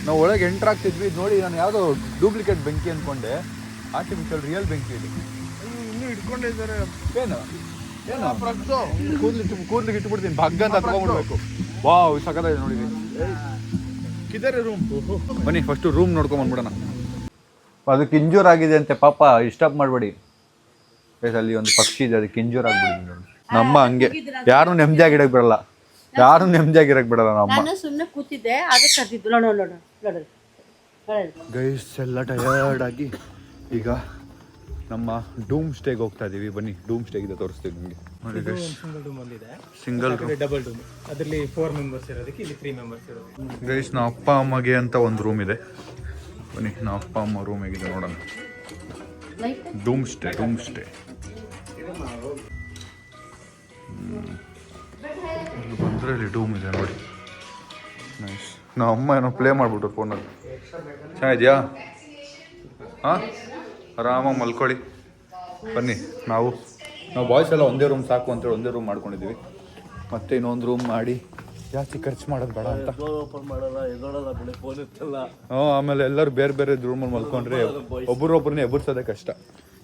S1: ನಾವು ಒಳಗೆ ಎಂಟ್ರ್ ಆಗ್ತಿದ್ವಿ ನೋಡಿ, ನಾನು ಯಾವುದೋ ಡೂಪ್ಲಿಕೇಟ್ ಬೆಂಕಿ ಅಂದ್ಕೊಂಡೆ, ಆರ್ಟಿಫಿಷಿಯಲ್ ರಿಯಲ್ ಬೆಂಕಿ ಇದೆ. ಇನ್ನೂ ಇಟ್ಕೊಂಡಿದ್ದಾರೆ ಏನು ಕೂದ್ಲಿಗೆ ಇಟ್ಬಿಡ್ತೀನಿ ಭಗ್ಗ ಅಂತ ಹತ್ಕೊಂಡ್ಬಿಡ್ಬೇಕು. ವಾವ್ ಸಖತ್ತಾಗಿದೆ ನೋಡಿ. ಬನ್ನಿ ಫಸ್ಟು ರೂಮ್ ನೋಡ್ಕೊಂಬಂದ್ಬಿಡೋಣ. ಅದಕ್ಕೆ ಇಂಜೂರ್ ಆಗಿದೆ ಅಂತೆ ಪಾಪ, ಡಿಸ್ಟರ್ಬ್ ಮಾಡಬೇಡಿ. ಅಲ್ಲಿ ಒಂದು ಪಕ್ಷಿ ಇದೆ, ಅದಕ್ಕೆ ಇಂಜೂರ್ ಆಗ್ಬಿಡಿ. ನಮ್ಮ ಹಂಗೆ ಯಾರು ನೆಮ್ಮದಿಯಾಗಿಡಕ್ಕೆ ಬಿಡಲ್ಲ, ಯಾರು ನೆಮ್ಮದಿಯಾಗಿರಕ್ಕೆ ಬಿಡಲ್ಲ ನಮ್ಮ.
S5: ನಾನು ಸುಮ್ಮನೆ ಕೂತಿದ್ದೆ, ಅದಕ್ಕೆ ಕರೆದಿದ್ದು. ನೋಡು
S1: ಗೈಸ್ ಎಲ್ಲ ಟಯರ್ಡ್ ಆಗಿ ಈಗ ನಮ್ಮ ಡೂಮ್ ಸ್ಟೇಗೆ ಹೋಗ್ತಾ ಇದೀವಿ. ಬನ್ನಿ ಡೂಮ್ ಸ್ಟೇ ಇದೆ ತೋರಿಸ್ತೀವಿ ನಿಮಗೆ. ನೋಡಿ ಗೈಸ್, ಸಿಂಗಲ್
S6: ಡಬಲ್ ರೂಮ್, ಅದರಲ್ಲಿ 4 ಮೆಂಬರ್ಸ್ ಇರೋದಕ್ಕೆ ಇಲ್ಲಿ 3 ಮೆಂಬರ್ಸ್ ಇರೋದು.
S1: ಗೈಸ್ ನಾವು ಅಪ್ಪ ಅಮ್ಮಗೆ ಅಂತ ಒಂದು ರೂಮ್ ಇದೆ. ಬನ್ನಿ ನಾವು ಅಪ್ಪ ಅಮ್ಮ ರೂಮ್ ಹೇಗಿದೆ ನೋಡೋಣ. ಡೂಮ್ ಸ್ಟೇ ಬಂದರೆ ಇಲ್ಲಿ ಡೂಮ್ ಇದೆ ನೋಡಿ. ನೈಸ್. ನಾವು ಅಮ್ಮ ಏನೋ ಪ್ಲೇ ಮಾಡಿಬಿಟ್ರು ಫೋನಲ್ಲಿ. ಚೆನ್ನಾಗಿದೆಯಾ? ಹಾಂ, ಆರಾಮಾಗಿ ಮಲ್ಕೊಳ್ಳಿ. ಬನ್ನಿ ನಾವು ಬಾಯ್ಸ್ ಎಲ್ಲ ಒಂದೇ ರೂಮ್ ಸಾಕು ಅಂತೇಳಿ ಒಂದೇ ರೂಮ್ ಮಾಡ್ಕೊಂಡಿದ್ದೀವಿ. ಮತ್ತೆ ಇನ್ನೊಂದು ರೂಮ್ ಮಾಡಿ ಜಾಸ್ತಿ ಖರ್ಚು ಮಾಡೋದು ಬೇಡ ಅಂತ.
S7: ಓಪನ್ ಮಾಡಲ್ಲ, ಎದೋಡಲ್ಲ, ಬೆಳೆ ಫೋನ್ ಇರ್ತಲ್ಲ.
S1: ಆಮೇಲೆ ಎಲ್ಲರೂ ಬೇರೆ ಬೇರೆ ರೂಮಲ್ಲಿ ಮಲ್ಕೊಂಡ್ರೆ ಒಬ್ಬರೊಬ್ಬರನ್ನೇ ಎಬ್ಬರ್ಸೋದೇ ಕಷ್ಟ.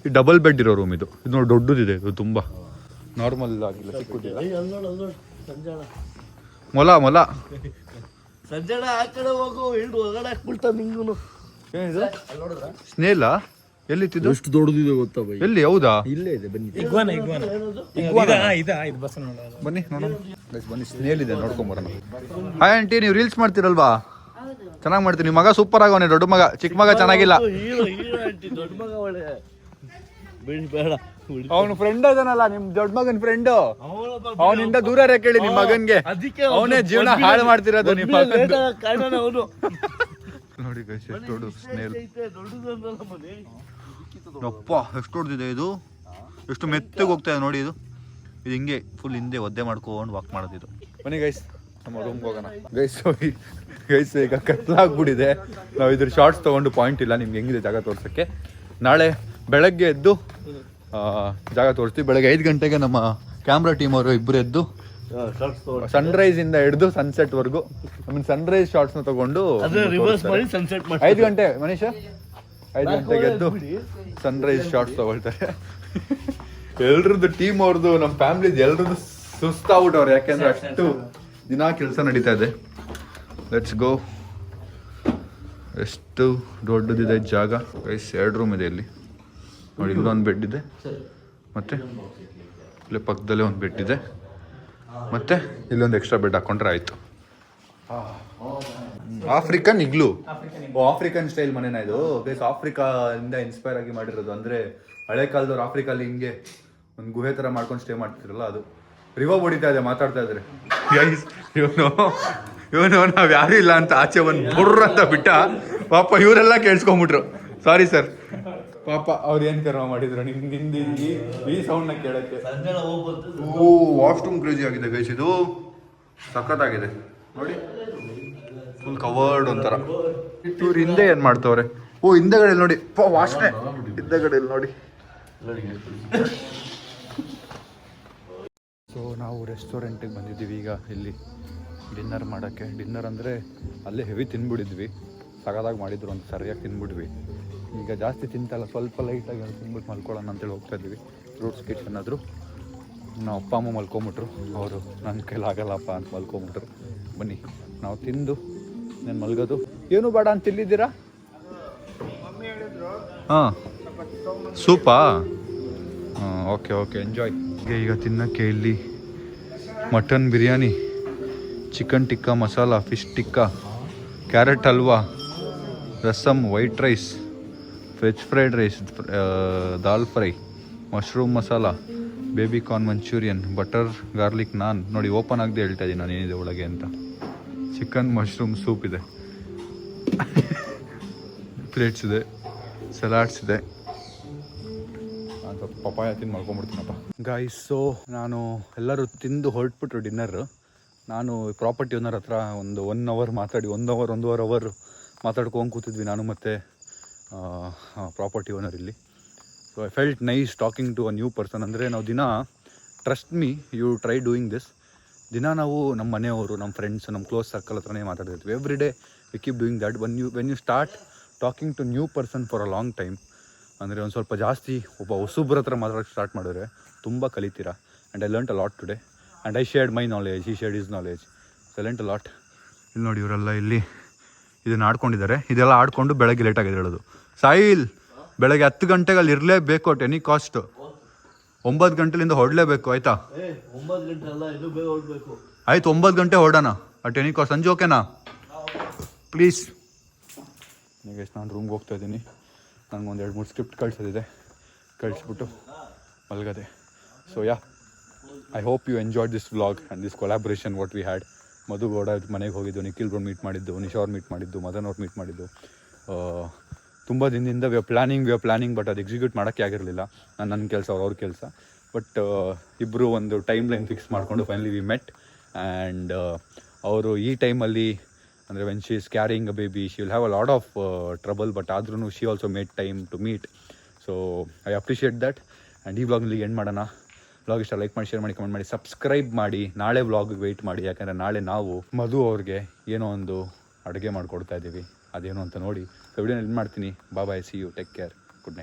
S1: ಈ ಡಬಲ್ ಬೆಡ್ ಇರೋ ರೂಮ್ ಇದು ನೋಡಿ, ದೊಡ್ಡದಿದೆ. ಇದು ತುಂಬ ನಾರ್ಮಲ್ ಆಗಿಲ್ಲ, ಚಿಕ್ಕದಿಲ್ಲ. ಮೊಲ
S7: ಸಂಜೆಣ ಆ ಕಡೆ ಹೋಗು, ಹಿಡಿದು ಒಳಗಡೆ ಹಾಕ್ಬಿಡ್ತಾ ನಿಂಗೂ.
S1: ಏನಿದು ಸ್ನೇಲ? ಎಲ್ಲಿತ್ತಿದ್ದು?
S7: ಎಷ್ಟು ದೊಡ್ಡದಿದೆ ಗೊತ್ತಾ ಬೈ?
S1: ಎಲ್ಲಿ? ಹೌದಾ?
S6: ಇಲ್ಲೇ ಇದೆ, ಬನ್ನಿ. ಇದು ಬಸ್ ನೋಡೋಣ,
S1: ಬನ್ನಿ ನೋಡೋಣ. ಬನ್ನಿ, ಸ್ನೇಲ್ ಇದೆ, ನೋಡ್ಕೊಂಬರೋಣ. ಹಾಯ್ ಆಂಟಿ, ನೀವು ರೀಲ್ಸ್ ಮಾಡ್ತೀರಲ್ವಾ? ಚೆನ್ನಾಗಿ ಮಾಡ್ತೀನಿ. ನಿಮ್ಮ ಮಗ ಸೂಪರ್ ಆಗವನೆ, ದೊಡ್ಡ ಮಗ. ಚಿಕ್ಕ ಮಗ ಚೆನ್ನಾಗಿಲ್ಲ.
S7: ದೊಡ್ಡ ಮಗ ಒಳ್ಳೆ ಬೇಡ.
S1: ಅವನು ಫ್ರೆಂಡ್ ಅದನಲ್ಲ, ನಿಮ್ ದೊಡ್ಡ ಮಗನ್ ಫ್ರೆಂಡ್. ಅವನಿಂದ ದೂರ ಕೇಳಿ ನಿಮ್ ಮಗನ್ಗೆ. ಅವನೇ ಜೀವನ ಹಾಳು ಮಾಡ್ತಿರೋದು ನಿಮ್ಮ ಮಗನ್. ನೋಡಿ ಗೈಸ್, ಎಷ್ಟು ದೊಡ್ಡ ಸ್ನೇಲ್. ಅಪ್ಪ ಎಷ್ಟು ದೊಡ್ಡದಿದೆ ಇದು, ಎಷ್ಟು ಮೆತ್ತಗೆ ಹೋಗ್ತಾ ಇದೆ ನೋಡಿ. ಇದು ಹಿಂಗೆ ಫುಲ್ ಹಿಂದೆ ಒದ್ದೆ ಮಾಡ್ಕೊಂಡು ವಾಕ್ ಮಾಡೋದಿದು. ಬನ್ನಿ ಗೈಸ್, ನಮ್ಮ ರೂಮ್ಗೆ ಹೋಗೋಣ. ಗೈಸ್ ಈಗ ಕತ್ಲಾಗ್ಬಿಟ್ಟಿದೆ. ನಾವು ಇದ್ರ ಶಾರ್ಟ್ಸ್ ತೊಗೊಂಡು ಪಾಯಿಂಟ್ ಇಲ್ಲ. ನಿಮ್ಗೆ ಹೆಂಗಿದೆ ಜಾಗ ತೋರ್ಸೋಕ್ಕೆ. ನಾಳೆ ಬೆಳಗ್ಗೆ ಎದ್ದು ಜಾಗ ತೋರಿಸ್ತೀವಿ. ಬೆಳಗ್ಗೆ 5 ಗಂಟೆಗೆ ನಮ್ಮ ಕ್ಯಾಮ್ರಾ ಟೀಮ್ ಅವರು ಇಬ್ಬರು ಎದ್ದು ಸನ್ರೈಸ್ ಇಂದ ಹಿಡಿದು ಸನ್ಸೆಟ್ ವರ್ಗು ಸನ್ರೈಸ್ ಶಾರ್ಟ್ಸ್ ನ ತಗೊಂಡು 5 ಗಂಟೆ ಮನೀಷ 5 ಗಂಟೆಗೆ ಎದ್ದು ಸನ್ರೈಸ್ ಶಾರ್ಟ್ಸ್ ತಗೊಳ್ತಾರೆ. ಎಲ್ರದ್ದು ಟೀಮ್ ಅವ್ರದ್ದು, ನಮ್ಮ ಫ್ಯಾಮಿಲಿದು ಎಲ್ರದ್ದು ಸುಸ್ತಾಗ್ಬಿಟ್ಟವ್ರು. ಯಾಕೆಂದ್ರೆ ಅಷ್ಟು ದಿನ ಕೆಲಸ ನಡೀತಾ ಇದೆ. Let's go. ಎಷ್ಟು ದೊಡ್ಡದಿದೆ ಜಾಗ ಗೈಸ್. 2 ರೂಮ್ ಇದೆ ಇಲ್ಲಿ ನೋಡಿ. ಇಲ್ಲೊಂದು ಬೆಡ್ ಇದೆ, ಮತ್ತೆ ಇಲ್ಲೇ ಪಕ್ಕದಲ್ಲೇ ಒಂದು ಬೆಡ್ ಇದೆ, ಮತ್ತೆ ಇಲ್ಲೊಂದು ಎಕ್ಸ್ಟ್ರಾ ಬೆಡ್ ಹಾಕೊಂಡ್ರೆ ಆಯ್ತು. ಆಫ್ರಿಕನ್ ಇಗ್ಲು. ಆಫ್ರಿಕನ್ ಸ್ಟೈಲ್ ಮನೆನಾ ಇದು ಗೈಸ್? ಆಫ್ರಿಕಾ ಇಂದ ಇನ್ಸ್ಪೈರ್ ಆಗಿ ಮಾಡಿರೋದು. ಅಂದ್ರೆ ಹಳೆ ಕಾಲದವ್ರು ಆಫ್ರಿಕಲ್ಲಿ ಹಿಂಗೆ ಒಂದು ಗುಹೆ ತರ ಮಾಡ್ಕೊಂಡು ಸ್ಟೇ ಮಾಡ್ತಿರಲ್ಲ, ಅದು. ರಿವರ್ ಹೊಡಿತಾ ಇದೆ ಮಾತಾಡ್ತಾ ಇದ್ರೆ. ಇವನು ನಾವ್ ಯಾರು ಇಲ್ಲ ಅಂತ ಆಚೆ ಒಂದು ಬುರ್ರ ಅಂತ ಬಿಟ್ಟ. ಪಾಪ ಇವರೆಲ್ಲ ಕೇಳಿಸ್ಕೊಂಡ್ಬಿಟ್ರು. Sorry sir. ಪಾಪ ಅವ್ರು ಏನ್ ಕರ್ಮ ಮಾಡಿದ್ರು ನಿಂದ ಈ ಸೌಂಡ್ ನ ಕೇಳಕ್ಕೆ. ಓ, ವಾಶ್ರೂಮ್ ಕ್ರೇಜಿ ಆಗಿದೆ ಗೈಸ್. ಇದು ಸಖತ್ತಾಗಿದೆ ನೋಡಿ, ಫುಲ್ ಕವರ್ಡ್ ಒಂಥರ. ಇವ್ರು ಹಿಂದೆ ಏನ್ ಮಾಡ್ತವ್ರೆ? ಓ, ಹಿಂದೆಗಡೆ ನೋಡಿ ವಾಸನೆ. ಹಿಂದೆಗಡೆ ನೋಡಿ. ಸೊ ನಾವು ರೆಸ್ಟೋರೆಂಟಿಗೆ ಬಂದಿದ್ದೀವಿ ಈಗ ಇಲ್ಲಿ ಡಿನ್ನರ್ ಮಾಡೋಕ್ಕೆ. ಡಿನ್ನರ್ ಅಂದರೆ ಅಲ್ಲೇ ಹೆವಿ ತಿನ್ಬಿಟ್ಟಿದ್ವಿ. ಸಗದಾಗಿ ಮಾಡಿದ್ರು ಅಂತ ಸರಿಯಾಗಿ ತಿನ್ಬಿಟ್ವಿ. ಈಗ ಜಾಸ್ತಿ ತಿಂತಲ್ಲ, ಸ್ವಲ್ಪ ಲೈಟಾಗಿ ಅಲ್ಲಿ ತಿನ್ಬಿಟ್ಟು ಮಲ್ಕೊಳ್ಳೋಣ ಅಂತೇಳಿ ಹೋಗ್ತಾ ಇದ್ವಿ. ಫ್ರೂಟ್ಸ್ ಕಿಚನ್ ಆದರೂ ನಾವು ಅಪ್ಪ ಅಮ್ಮ ಮಲ್ಕೊಂಬಿಟ್ರು. ಅವರು ನನ್ನ ಕೈಲಾಗಲ್ಲಪ್ಪ ಅಂತ ಮಲ್ಕೊಂಬಿಟ್ರು. ಬನ್ನಿ ನಾವು ತಿಂದು ನಾನು ಮಲ್ಗೋದು. ಏನು ಬೇಡ ಅಂತ ತಿಲ್ಲಿದ್ದೀರಾ? ಹಾಂ, ಸೂಪಾ? ಹಾಂ, ಓಕೆ ಎಂಜಾಯ್. ಈಗ ತಿನ್ನೋಕ್ಕೆ ಇಲ್ಲಿ mutton biryani, chicken tikka masala, fish tikka, carrot halwa, rasam, white rice, veg fried rice, dal fry, mushroom masala, baby corn Manchurian, butter garlic naan. ನೋಡಿ, ಓಪನ್ ಆಗದೆ ಹೇಳ್ತಾ ಇದ್ದೀನಿ ನಾನು ಏನಿದೆ ಒಳಗೆ ಅಂತ. ಚಿಕನ್ ಮಶ್ರೂಮ್ ಸೂಪ್ ಇದೆ, ಪ್ಲೇಟ್ಸ್ ಇದೆ, ಸಲಾಡ್ಸ್ ಇದೆ. ಸ್ವಲ್ಪ ಪಪಾಯ ತಿಂದು ಮಾಡ್ಕೊಂಬಿಡ್ತೀನಪ್ಪ ಗಾಯ್ಸ್. ಸೊ ನಾನು ಎಲ್ಲರೂ ತಿಂದು ಹೊರಟ್ಬಿಟ್ರು ಡಿನ್ನರ್. ನಾನು ಪ್ರಾಪರ್ಟಿ ಓನರ್ ಹತ್ರ ಒಂದು 1 ಅವರ್ ಮಾತಾಡಿ, 1.5 ಅವರ್ ಮಾತಾಡ್ಕೊಂಡು ಕೂತಿದ್ವಿ ನಾನು ಮತ್ತು ಪ್ರಾಪರ್ಟಿ ಓನರ್ ಇಲ್ಲಿ. So I felt nice talking to a new person. ಅಂದರೆ ನಾವು ದಿನ, trust me, you try doing this. ದಿನ ನಾವು ನಮ್ಮ ಮನೆಯವರು, ನಮ್ಮ ಫ್ರೆಂಡ್ಸ್, ನಮ್ಮ ಕ್ಲೋಸ್ ಸರ್ಕಲ್ ಹತ್ರನೇ ಮಾತಾಡ್ತಿರ್ತೀವಿ. Every day we keep doing that. When you start talking to new person for a long time, ಅಂದರೆ ಒಂದು ಸ್ವಲ್ಪ ಜಾಸ್ತಿ ಒಬ್ಬ ಹೊಸಬ್ರ ಹತ್ರ ಮಾತಾಡೋಕ್ಕೆ ಸ್ಟಾರ್ಟ್ ಮಾಡಿದ್ರೆ ತುಂಬ ಕಲಿತೀರಾ. And I learnt a lot today and I shared my knowledge, he shared his knowledge. So I learnt a lot. ಇಲ್ಲಿ ನೋಡಿ ಇವರೆಲ್ಲ ಇಲ್ಲಿ ಇದನ್ನು ಆಡ್ಕೊಂಡಿದ್ದಾರೆ. ಇದೆಲ್ಲ ಆಡಿಕೊಂಡು ಬೆಳಗ್ಗೆ ಲೇಟಾಗಿದೆ ಹೇಳೋದು. ಸಾಯಿಲ್ ಬೆಳಗ್ಗೆ 10 ಗಂಟೆಗೆ ಅಲ್ಲಿ ಇರಲೇಬೇಕು ಅಟ್ ಎನಿ ಕಾಸ್ಟ್. 9 ಗಂಟೆಲಿಂದ ಹೊರಡಲೇಬೇಕು, ಆಯಿತಾ?
S7: 9 ಗಂಟೆ ಅಲ್ಲ, ಇನ್ನೂ ಬೇಗ ಹೊರಡ್ಬೇಕು.
S1: ಆಯ್ತು, 9 ಗಂಟೆ ಹೊರಡೋಣ ಅಟ್ ಎನಿ ಕಾಸ್ಟ್. ಸಂಜೆ ಓಕೆನಾ? ಪ್ಲೀಸ್. ಈಗ ನಾನು ರೂಮ್ಗೆ ಹೋಗ್ತಾ ಇದ್ದೀನಿ. ನನಗೊಂದು 2-3 ಸ್ಕ್ರಿಪ್ಟ್ ಕಳಿಸೋದಿದೆ, ಕಳಿಸ್ಬಿಟ್ಟು ಮಲಗದೆ. So yeah, I hope you enjoyed this vlog and this collaboration what we had. Madhu Gowda ಮನೆಗೆ ಹೋಗಿದ್ದು, ನಿಖಿಲ್ ಬ್ರೋ ಮೀಟ್ ಮಾಡಿದ್ದು, ನಿಶಾ ಅವ್ರು ಮೀಟ್ ಮಾಡಿದ್ದು, ಮದನ್ ಅವ್ರು ಮೀಟ್ ಮಾಡಿದ್ದು. ತುಂಬ ದಿನದಿಂದ ವಿ ಆರ್ ಪ್ಲ್ಯಾನಿಂಗ್ ಬಟ್ ಅದು ಎಕ್ಸಿಕ್ಯೂಟ್ ಮಾಡೋಕ್ಕೆ ಆಗಿರಲಿಲ್ಲ. ನನ್ನ ಕೆಲಸ ಅವ್ರ ಕೆಲಸ. ಬಟ್ ಇಬ್ಬರು ಒಂದು ಟೈಮ್ ಲೈನ್ ಫಿಕ್ಸ್ ಮಾಡಿಕೊಂಡು ಫೈನಲಿ ವಿ ಮೆಟ್. ಆ್ಯಂಡ್ ಅವರು ಈ ಟೈಮಲ್ಲಿ ಅಂದರೆ when she is carrying a baby she will have a lot of trouble, but ಆದ್ರೂ she also made time to meet. So I appreciate that. And ಈ ವ್ಲಾಗ್ನಲ್ಲಿ ಎಂಡ್ ಮಾಡೋಣ. ವ್ಲಾಗ್ ಇಷ್ಟ ಲೈಕ್ ಮಾಡಿ, ಶೇರ್ ಮಾಡಿ, ಕಮೆಂಟ್ ಮಾಡಿ, ಸಬ್ಸ್ಕ್ರೈಬ್ ಮಾಡಿ. ನಾಳೆ ವ್ಲಾಗಿಗೆ ವೆಯ್ಟ್ ಮಾಡಿ, ಯಾಕಂದರೆ ನಾಳೆ ನಾವು ಮಧು ಅವ್ರಿಗೆ ಏನೋ ಒಂದು ಅಡುಗೆ ಮಾಡಿಕೊಡ್ತಾ ಇದ್ದೀವಿ. ಅದೇನು ಅಂತ ನೋಡಿ. ಸೊ ವಿಡಿಯೋನ ಎಂಡ್ ಮಾಡ್ತೀನಿ. ಬಾಯ್, ಸಿ ಯು, ಟೇಕ್ ಕೇರ್.